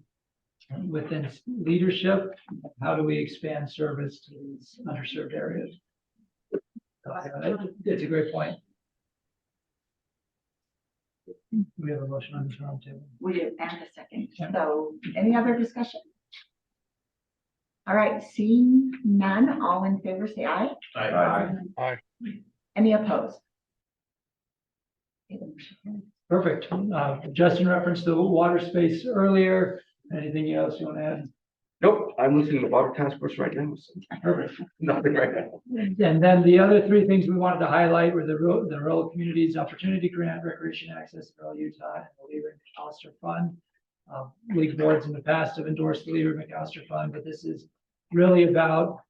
D: within leadership. How do we expand service to these underserved areas? So, it's a great point. We have a motion on this round table.
C: We do, and a second.
D: Yeah.
C: So any other discussion? All right, seeing none, all in favor, say aye.
B: Aye.
C: Any opposed?
D: Perfect. Justin referenced the water space earlier. Anything else you want to add?
G: Nope, I'm listening to the water task force right now. So
D: Perfect.
G: nothing right now.
D: And then the other three things we wanted to highlight were the Rural Communities Opportunity Grant, Recreation Access, Rural Utah, and the Leader McAllister Fund. League boards in the past have endorsed the Leader McAllister Fund, but this is really about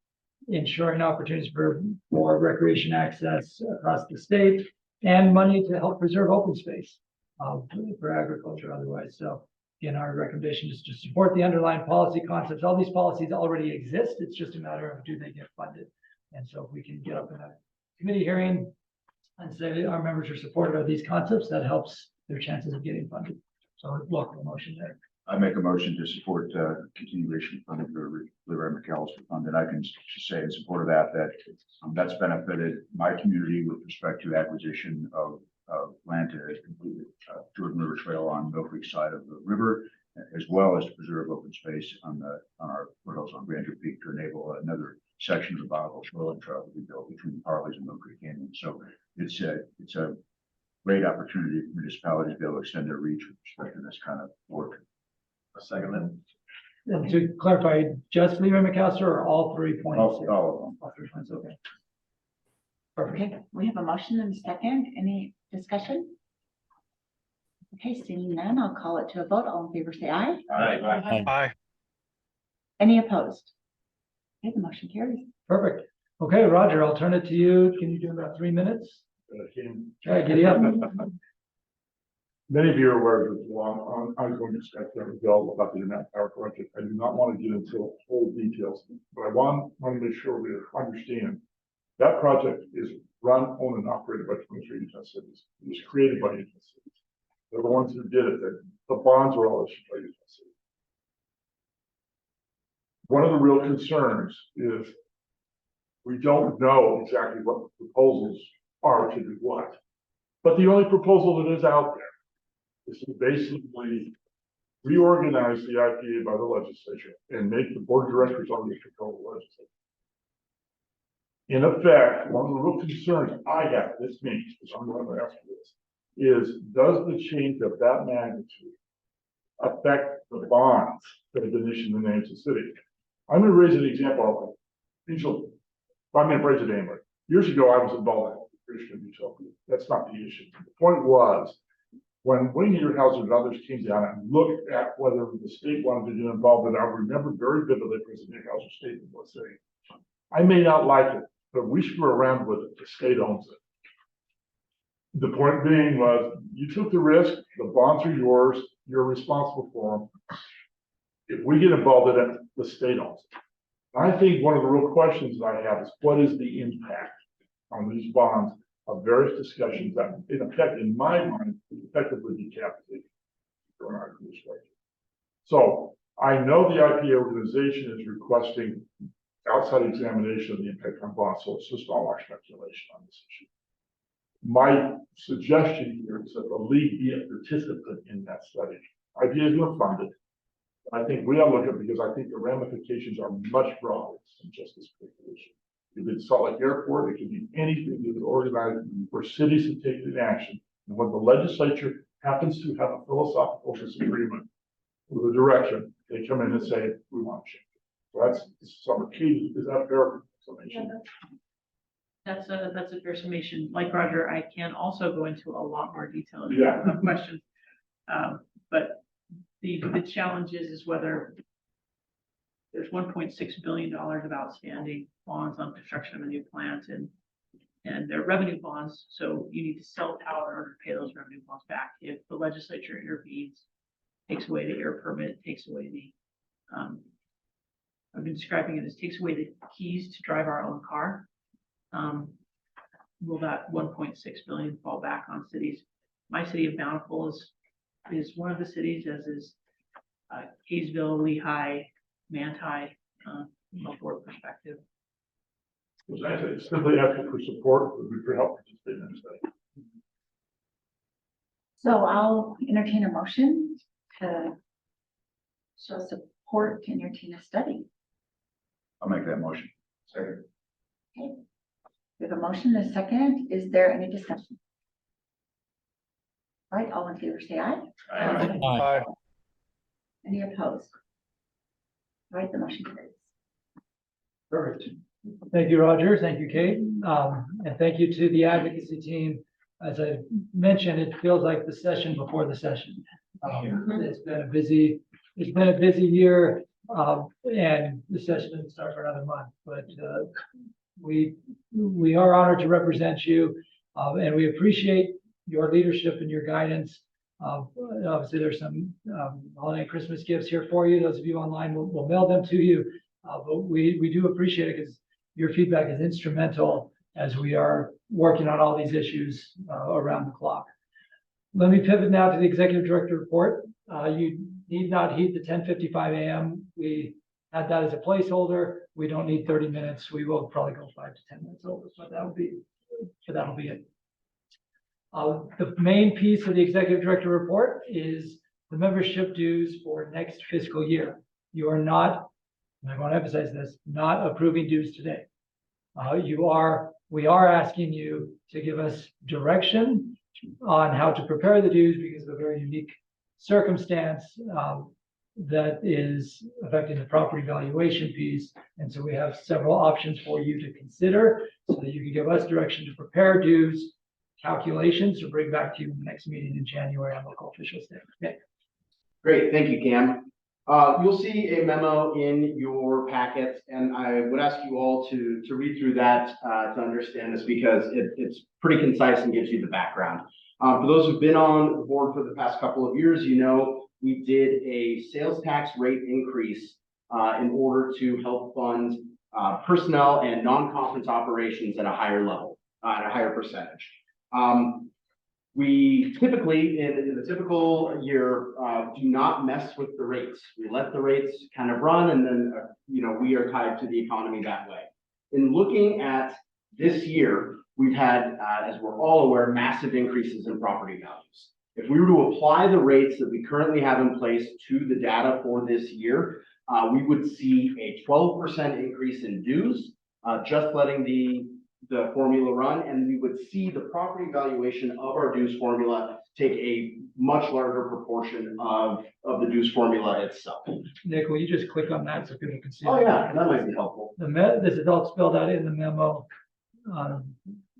D: ensuring opportunities for recreation access across the state and money to help preserve open space for agriculture otherwise. So again, our recommendation is to support the underlying policy concepts. All these policies already exist. It's just a matter of do they get funded? And so if we can get up in a committee hearing and say our members are supportive of these concepts, that helps their chances of getting funded. So welcome a motion there.
B: I make a motion to support continuation of the Leader McAllister Fund, and I can just say in support of that that's benefited my community with respect to acquisition of land to complete Jordan River Trail on Mill Creek side of the river, as well as to preserve open space on our foothills on Grandeur Peak to enable another section of the Bonneville Shoreline Trail to be built between Parley's and Mill Creek Canyon. So it's a great opportunity for municipalities to be able to extend their reach with respect to this kind of work. A second.
D: And to clarify, just Leader McAllister or all 3 points?
B: All of them.
D: All 3 points, okay. Perfect.
C: Okay, we have a motion and a second. Any discussion? Okay, seeing none, I'll call it to a vote. All in favor, say aye.
N: Aye.
C: Any opposed? Okay, the motion carries.
D: Perfect. Okay, Roger, I'll turn it to you. Can you do about 3 minutes? Okay, giddy up.
R: Many of you are aware of the ongoing discussion of the bill about the Internet Power Project. I do not want to get into whole details, but I want to make sure we understand that project is run, owned, and operated by 23 Utah cities. It was created by Utah cities. They're the ones who did it. The bonds were all issued by Utah cities. One of the real concerns is we don't know exactly what the proposals are to do what. But the only proposal that is out there is to basically reorganize the IPA by the legislature and make the board of directors on the control of the legislature. In effect, one of the real concerns I have, this means, because I'm going to ask for this, is does the change of that magnitude affect the bonds that have been issued in the names of cities? I'm going to raise an example. I'm going to raise it anyway. Years ago, I was involved in the creation of utopia. That's not the issue. The point was, when Wayne Niederhauser and others came down and looked at whether the state wanted to get involved in it, I remember very vividly President Niederhauser's statement was saying, I may not like it, but we screw around with it. The state owns it. The point being was, you took the risk, the bonds are yours, you're responsible for them. If we get involved in it, the state owns it. I think one of the real questions that I have is what is the impact on these bonds of various discussions that in effect, in my mind, effectively decapitate during our administration. So I know the IPA organization is requesting outside examination of the impact on bonds, so it's just all our speculation on this issue. My suggestion here is that the league be a participant in that study. IPA is not funded. I think we ought to look at it because I think the ramifications are much broader than just this particular issue. If it's Salt Lake Airport, it could be anything you could organize for cities to take an action. And when the legislature happens to have a philosophical disagreement with the direction, they come in and say, we want to change it. So that's some key. Is that fair summation?
A: That's a fair summation. Like Roger, I can also go into a lot more detail if you
R: Yeah.
A: have questions. But the challenge is whether there's $1.6 billion of outstanding bonds on construction of a new plant and they're revenue bonds. So you need to sell power in order to pay those revenue bonds back. If the legislature intervenes, takes away the air permit, takes away the, I've been describing it as takes away the keys to drive our own car. Will that 1.6 billion fall back on cities? My city of Bountiful is one of the cities, as is Kaysville, Lehigh, Manti, from a board perspective.
R: Was I simply asking for support, would be for help participating in the study.
C: So I'll entertain a motion to show support to entertain a study.
B: I'll make that motion.
R: Second.
C: Okay. We have a motion, a second. Is there any discussion? All right, all in favor, say aye.
L: Aye.
C: Any opposed? All right, the motion carries.
D: Perfect. Thank you, Roger. Thank you, Kate. And thank you to the advocacy team. As I mentioned, it feels like the session before the session. It's been a busy year, and the session doesn't start for another month, but we are honored to represent you, and we appreciate your leadership and your guidance. Obviously, there's some holiday and Christmas gifts here for you. Those of you online, we'll mail them to you. But we do appreciate it because your feedback is instrumental as we are working on all these issues around the clock. Let me pivot now to the executive director report. You need not heed the 10:55 a.m. We had that as a placeholder. We don't need 30 minutes. We will probably go 5 to 10 minutes over, but that'll be it. The main piece of the executive director report is the membership dues for next fiscal year. You are not, and I want to emphasize this, not approving dues today. We are asking you to give us direction on how to prepare the dues because of a very unique circumstance that is affecting the property valuation piece. And so we have several options for you to consider so that you can give us direction to prepare dues calculations to bring back to you in the next meeting in January on local official statement. Okay.
E: Great, thank you, Cam. You'll see a memo in your packet, and I would ask you all to read through that to understand this because it's pretty concise and gives you the background. For those who've been on the board for the past couple of years, you know we did a sales tax rate increase in order to help fund personnel and non-conference operations at a higher level, at a higher percentage. We typically, in the typical year, do not mess with the rates. We let the rates kind of run and then, we are tied to the economy that way. In looking at this year, we've had, as we're all aware, massive increases in property values. If we were to apply the rates that we currently have in place to the data for this year, we would see a 12% increase in dues, just letting the formula run, and we would see the property valuation of our dues formula take a much larger proportion of the dues formula itself.
D: Nick, will you just click on that so people can see?
E: Oh, yeah, that might be helpful.
D: This is all spelled out in the memo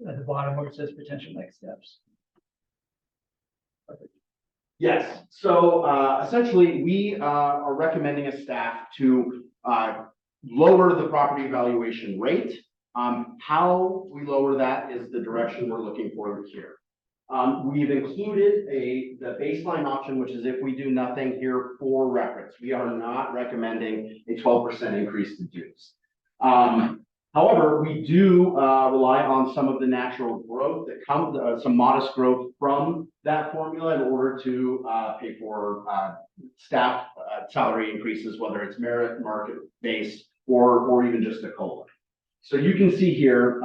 D: at the bottom where it says potential next steps. Perfect.
E: Yes, so essentially, we are recommending a staff to lower the property valuation rate. How we lower that is the direction we're looking for here. We've included the baseline option, which is if we do nothing here for reference. We are not recommending a 12% increase to dues. However, we do rely on some of the natural growth that comes, some modest growth from that formula in order to pay for staff salary increases, whether it's merit, market base, or even just a COLA. So you can see here,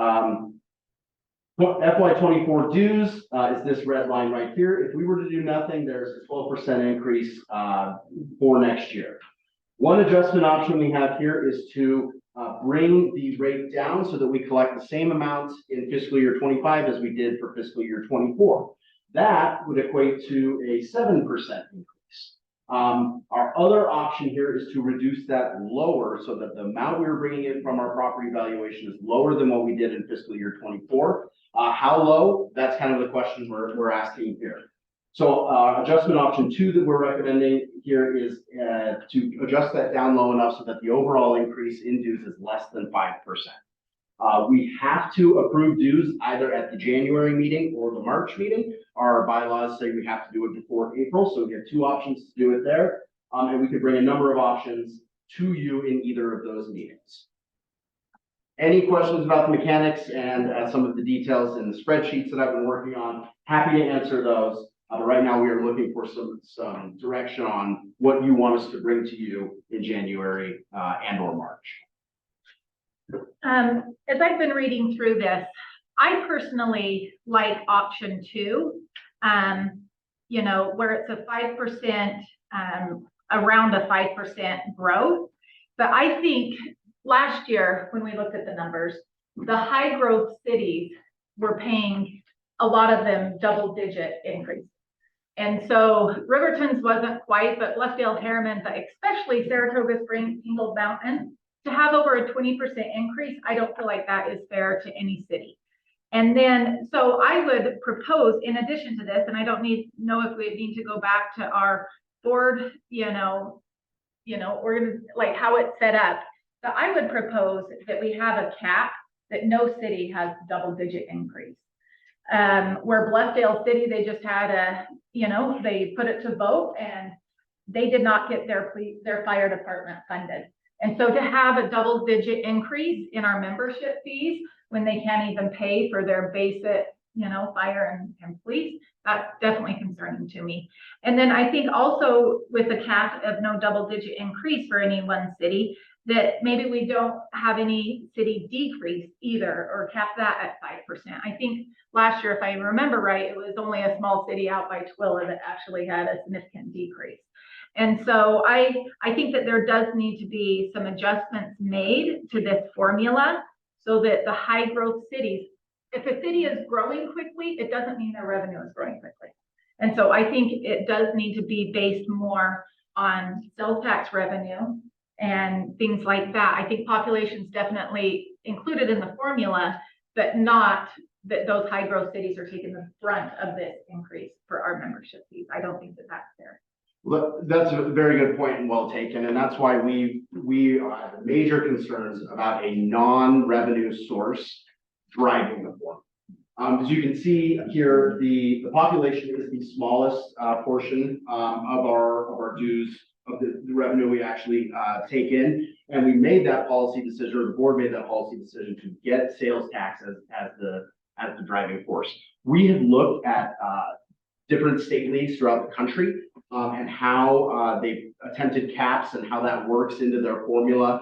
E: FY 24 dues is this red line right here. If we were to do nothing, there's a 12% increase for next year. One adjustment option we have here is to bring the rate down so that we collect the same amounts in fiscal year 25 as we did for fiscal year 24. That would equate to a 7% increase. Our other option here is to reduce that lower so that the amount we were bringing in from our property valuation is lower than what we did in fiscal year 24. How low? That's kind of the question we're asking here. So adjustment option 2 that we're recommending here is to adjust that down low enough so that the overall increase in dues is less than 5%. We have to approve dues either at the January meeting or the March meeting. Our bylaws say we have to do it before April, so we have 2 options to do it there. And we could bring a number of options to you in either of those meetings. Any questions about the mechanics and some of the details in the spreadsheets that I've been working on? Happy to answer those. But right now we are looking for some direction on what you want us to bring to you in January and or March.
K: As I've been reading through this, I personally like option 2, you know, where it's a 5%, around a 5% growth. But I think last year, when we looked at the numbers, the high growth cities were paying a lot of them double-digit increase. And so Riverton's wasn't quite, but Bluffdale, Harriman, but especially Saratoga Springs, Eagle Mountain, to have over a 20% increase, I don't feel like that is fair to any city. And then, so I would propose, in addition to this, and I don't know if we need to go back to our board, or like how it's set up, but I would propose that we have a cap that no city has double-digit increase. Where Bluffdale City, they just had they put it to vote and they did not get their fire department funded. And so to have a double-digit increase in our membership fees when they can't even pay for their basic, fire and police, that's definitely concerning to me. And then I think also with the cap of no double-digit increase for any one city, that maybe we don't have any city decrease either, or cap that at 5%. I think last year, if I remember right, it was only a small city out by Twilla that actually had a significant decrease. And so I think that there does need to be some adjustments made to this formula so that the high growth cities, if a city is growing quickly, it doesn't mean their revenue is growing quickly. And so I think it does need to be based more on sales tax revenue and things like that. I think population's definitely included in the formula, but not that those high growth cities are taking the brunt of this increase for our membership fees. I don't think that that's fair.
E: Well, that's a very good point and well taken. And that's why we have major concerns about a non-revenue source driving the form. As you can see here, the population is the smallest portion of our dues, of the revenue we actually take in. And we made that policy decision, or the board made that policy decision to get sales tax as the driving force. We have looked at different state leagues throughout the country and how they've attempted caps and how that works into their formula.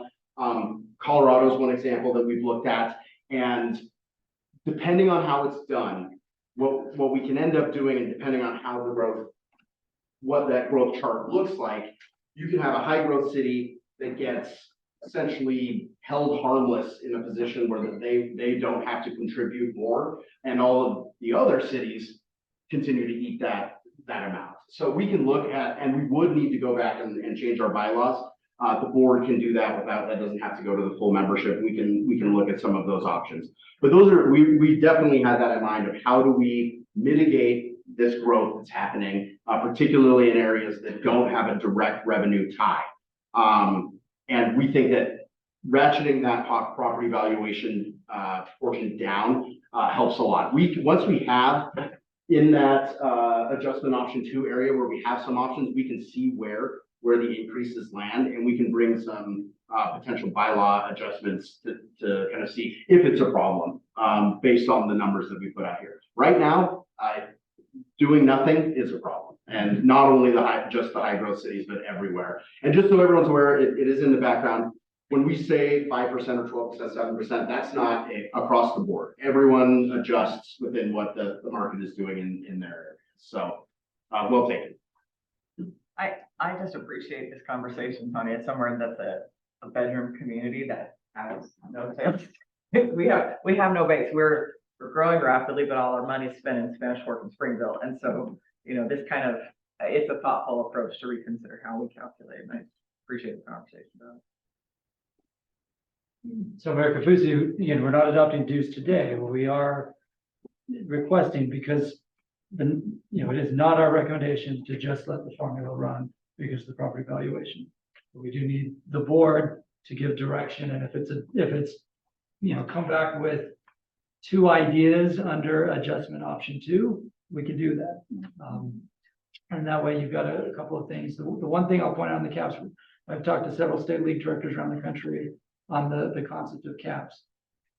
E: Colorado is one example that we've looked at, and depending on how it's done, what we can end up doing, and depending on how the growth, what that growth chart looks like, you can have a high growth city that gets essentially held harmless in a position where they don't have to contribute more, and all of the other cities continue to eat that amount. So we can look at, and we would need to go back and change our bylaws. The board can do that that doesn't have to go to the full membership. We can look at some of those options. But we definitely had that in mind of how do we mitigate this growth that's happening, particularly in areas that don't have a direct revenue tie. And we think that ratcheting that property valuation portion down helps a lot. Once we have in that, adjustment option 2 area where we have some options, we can see where the increases land, and we can bring some, potential bylaw adjustments to kind of see if it's a problem, based on the numbers that we put out here. Right now, doing nothing is a problem, and not only just the high growth cities, but everywhere. And just so everyone's aware, it is in the background. When we say 5% or 12%, 7%, that's not across the board. Everyone adjusts within what the market is doing in their area. So, well taken.
C: I just appreciate this conversation, Tony. It's somewhere that's a bedroom community that has no sales. We have no base. We're growing rapidly, but all our money is spent in Spanish Fork and Springville. And so, this kind of, it's a thoughtful approach to reconsider how we calculate. And I appreciate the conversation about it.
D: So Mayor Kafusi, again, we're not adopting dues today, but we are requesting because it is not our recommendation to just let the formula run because of the property valuation. But we do need the board to give direction, and if it's come back with 2 ideas under adjustment option 2, we can do that. And that way you've got a couple of things. The one thing I'll point out on the caps, I've talked to several state league directors around the country on the concept of caps.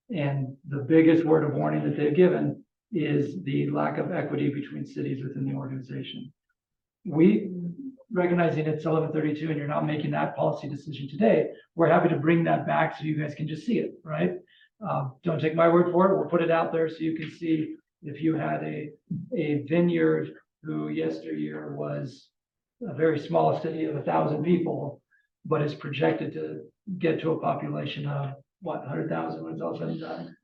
D: And the biggest word of warning that they've given is the lack of equity between cities within the organization. We, recognizing it's 11:32 and you're not making that policy decision today, we're happy to bring that back so you guys can just see it, right? Don't take my word for it. We'll put it out there so you can see if you had a vineyard who yesteryear was a very small city of 1,000 people, but is projected to get to a population of 100,000 when it's all said and done.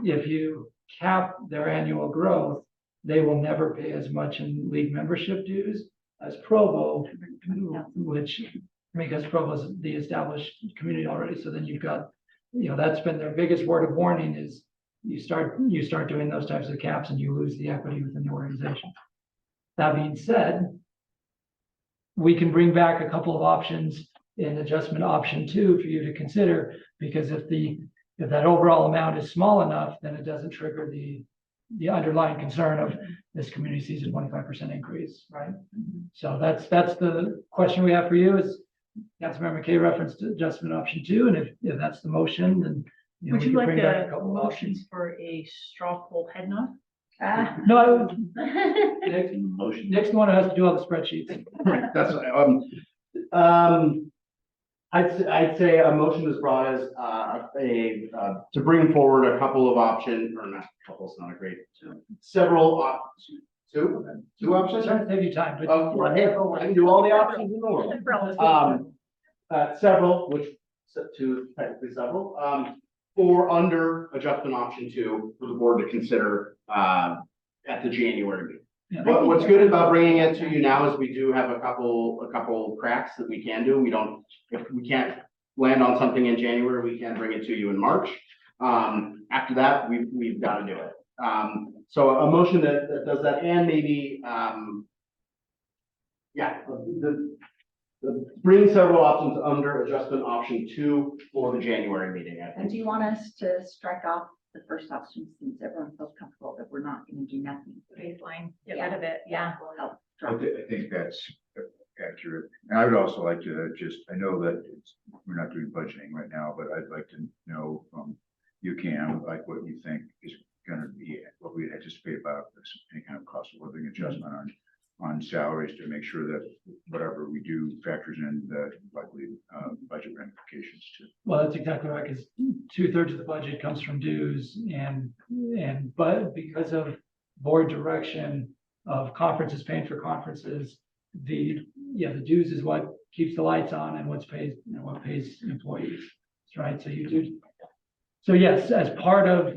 D: If you cap their annual growth, they will never pay as much in league membership dues as Provo, because Provo is the established community already. So then you've got, that's been their biggest word of warning is you start doing those types of caps and you lose the equity within the organization. That being said, we can bring back a couple of options in adjustment option 2 for you to consider, because if that overall amount is small enough, then it doesn't trigger the underlying concern of this community sees a 25% increase, right? So that's the question we have for you is Councilmember McKay referenced adjustment option 2, and if that's the motion, then
A: Would
D: we
A: you
D: can
A: like
D: bring back
A: a
D: couple of
A: motion
D: options.
A: for a straw poll head nod?
D: No, next one has to do all the spreadsheets.
E: That's, I'd say a motion is brought as, to bring forward a couple of options, or not, couple's not a great, several options. Two options?
D: Trying to save you time, but
E: I can do all the options in the world. Several, technically several, or under adjustment option 2 for the board to consider, at the January meeting.
D: Yeah.
E: What's good about bringing it to you now is we do have a couple cracks that we can do. If we can't land on something in January, we can bring it to you in March. After that, we've got to do it. So a motion that does that, and maybe, bring several options under adjustment option 2 for the January meeting.
C: And do you want us to strike off the first option since everyone feels comfortable that we're not going to do nothing?
K: Baseline, get rid of it, yeah.
C: Will help
B: I
C: drop it.
B: think that's accurate. And I would also like to I know that we're not doing budgeting right now, but I'd like to know from you, Cam, like what you think is gonna be, what we anticipate about this, any kind of cost of living adjustment on salaries to make sure that whatever we do factors in the likely budget ramifications too.
D: Well, that's exactly right, because 2/3 of the budget comes from dues but because of board direction of conferences paying for conferences, the dues is what keeps the lights on and what pays employees, right? So yes, as part of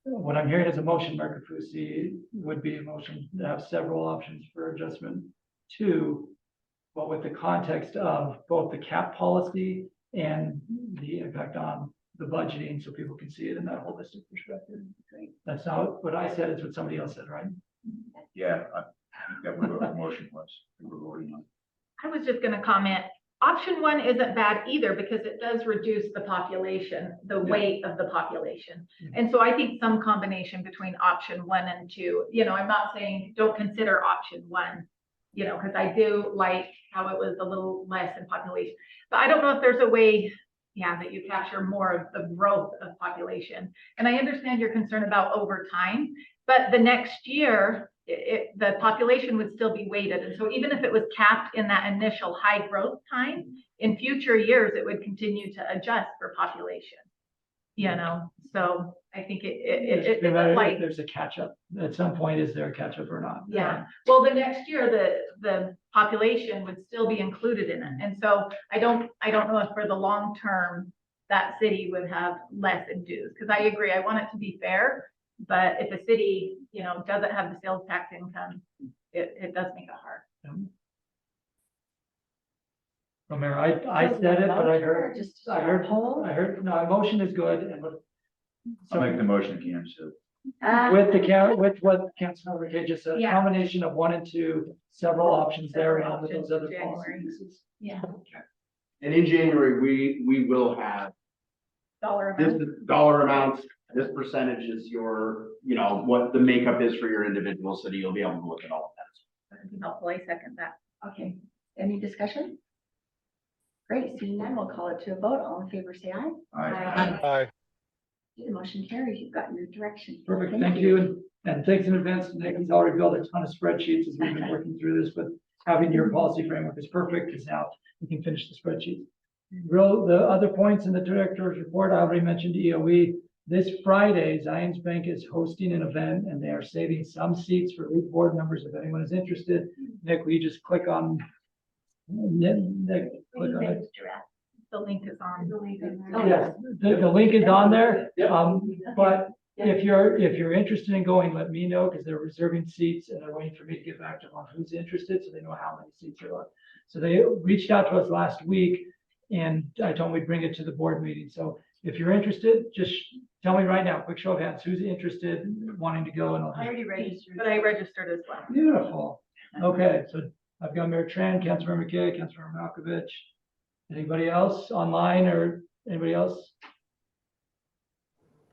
D: what I'm hearing as a motion, Mayor Kafusi, would be a motion to have several options for adjustment 2, but with the context of both the cap policy and the impact on the budgeting, so people can see it in that holistic perspective. That's not what I said, it's what somebody else said, right?
B: Yeah, I think that was what the motion was. We were voting on.
K: I was just gonna comment, Option one isn't bad either because it does reduce the population, the
D: Yeah.
K: weight of the population. And so I think some combination between option one and two, I'm not saying don't consider option one, because I do like how it was a little less in population. But I don't know if there's a way, that you capture more of the growth of population. And I understand your concern about over time, but the next year, the population would still be weighted. And so even if it was capped in that initial high growth time, in future years, it would continue to adjust for population. So I think it's
D: No matter if
K: like,
D: there's a catch up. At some point, is there a catch up or not?
K: yeah, well, the next year, the population would still be included in it. And so I don't know if for the long term, that city would have less in dues, because I agree, I want it to be fair. But if a city, doesn't have the sales tax income, it does make it hard.
D: Romero, I said it, but I heard, no, emotion is good and what.
B: I'll make the motion again, so.
D: With with what Councilmember Kay just said, a combination of 1 and 2, several options there and with those other policies.
K: Yeah.
E: And in January, we will have
K: Dollar
E: this
K: amount.
E: is dollar amounts, this percentage is your, what the makeup is for your individual city. You'll be able to look at all of that.
K: That'd be helpful. I second that.
C: Okay, any discussion? Great, seeing none, we'll call it to a vote. All in favor, say aye.
R: Aye.
C: The motion carries. You've gotten your direction.
D: Perfect, thank you. And thanks in advance to Nick. He's already built a ton of spreadsheets as we've been working through this, but having your policy framework is perfect because now we can finish the spreadsheet. The other points in the director's report, I already mentioned EOE. This Friday, Zions Bank is hosting an event and they are saving some seats for league board members. If anyone is interested, Nick, will you just click on? Nick, click on it.
K: The link is on.
D: Yes, the link is on there, but if you're interested in going, let me know, because they're reserving seats and they're waiting for me to get back to them on who's interested, so they know how many seats are left. So they reached out to us last week, and I told them we'd bring it to the board meeting, so if you're interested, just tell me right now, quick show of hands, who's interested, wanting to go, and I'll.
K: I already registered. But I registered as well.
D: Beautiful, okay, so I've got Mayor Tran, Councilmember McKay, Councilmember Malkovich. Anybody else online or anybody else?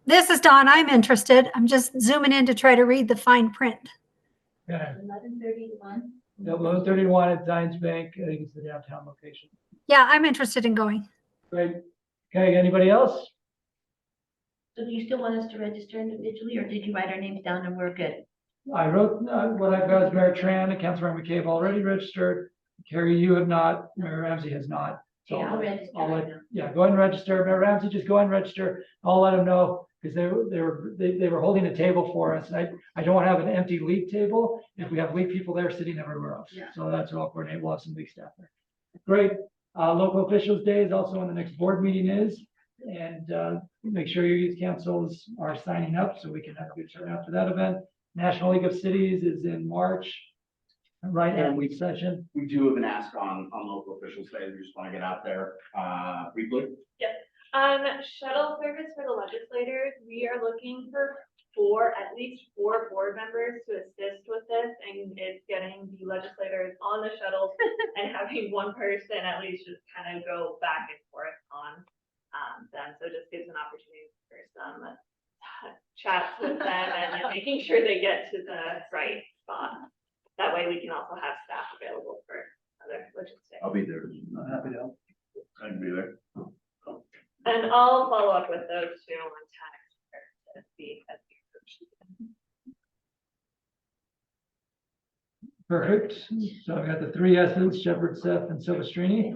J: This is Dawn. I'm interested. I'm just zooming in to try to read the fine print.
D: Okay,
H: 11:31.
D: 11:31 at Zions Bank. I think it's the downtown location.
J: Yeah, I'm interested in going.
D: Great. Okay, anybody else?
H: So do you still want us to register individually, or did you write our names down and we're good?
D: I wrote, what I've got is Mayor Tran and Councilmember McKay have already registered. Carrie, you have not. Mayor Ramsey has not. So
H: Yeah, I'll register
D: I'll
H: right
D: let,
H: now.
D: yeah, go ahead and register. Mayor Ramsey, just go ahead and register. I'll let them know because they were holding a table for us. I don't want to have an empty league table if we have league people there sitting everywhere else.
C: Yeah.
D: So that's what I'll coordinate. We'll have some league staff there. Great. Local officials day is also when the next board meeting is. And make sure your youth councils are signing up so we can have a good turnout for that event. National League of Cities is in March, right
E: And
D: at
E: we-
D: week session.
E: We do have an ask on local officials today. We just want to get out there, briefly.
Q: Shuttle service for the legislators, we are looking for at least four board members to assist with this, and it's getting the legislators on the shuttles and having one person at least just kind of go back and forth on them, so it just gives an opportunity for some chats with them and making sure they get to the right spot. That way we can also have staff available for other logistics.
B: I'll be there.
D: I'm happy to help.
B: I can be there.
Q: And I'll follow up with those two on text to see as we approach.
D: Perfect. So I've got the three S's, Shepherd, Seth, and Silvestrini,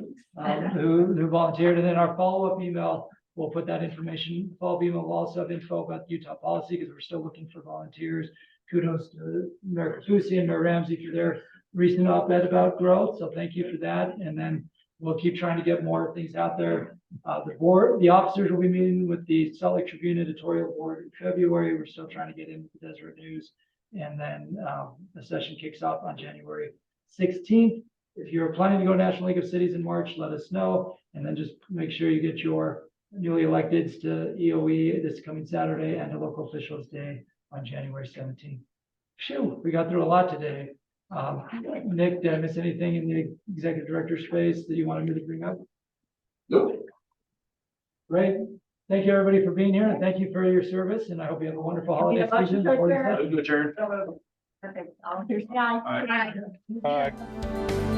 D: who volunteered. And then our follow-up email, we'll put that information, follow-up email will also have info about the Utah policy because we're still looking for volunteers. Kudos to Mayor Kafusi and Mayor Ramsey for their recent op-ed about growth. So thank you for that. And then we'll keep trying to get more things out there. The officers will be meeting with the Salt Lake Tribune editorial board in February. We're still trying to get in with the Deseret News. And then the session kicks off on January 16th. If you're planning to go to National League of Cities in March, let us know. And then just make sure you get your newly electeds to EOE this coming Saturday and to Local Officials Day on January 17th. Phew, we got through a lot today. Nick, did I miss anything in the executive director space that you wanted me to bring up?
E: Nope.
D: Great. Thank you, everybody, for being here, and thank you for your service, and I hope you have a wonderful holiday season. before the-
E: Adjourn.
C: Perfect. All in favor, say aye.
B: Aye.
C: Aye.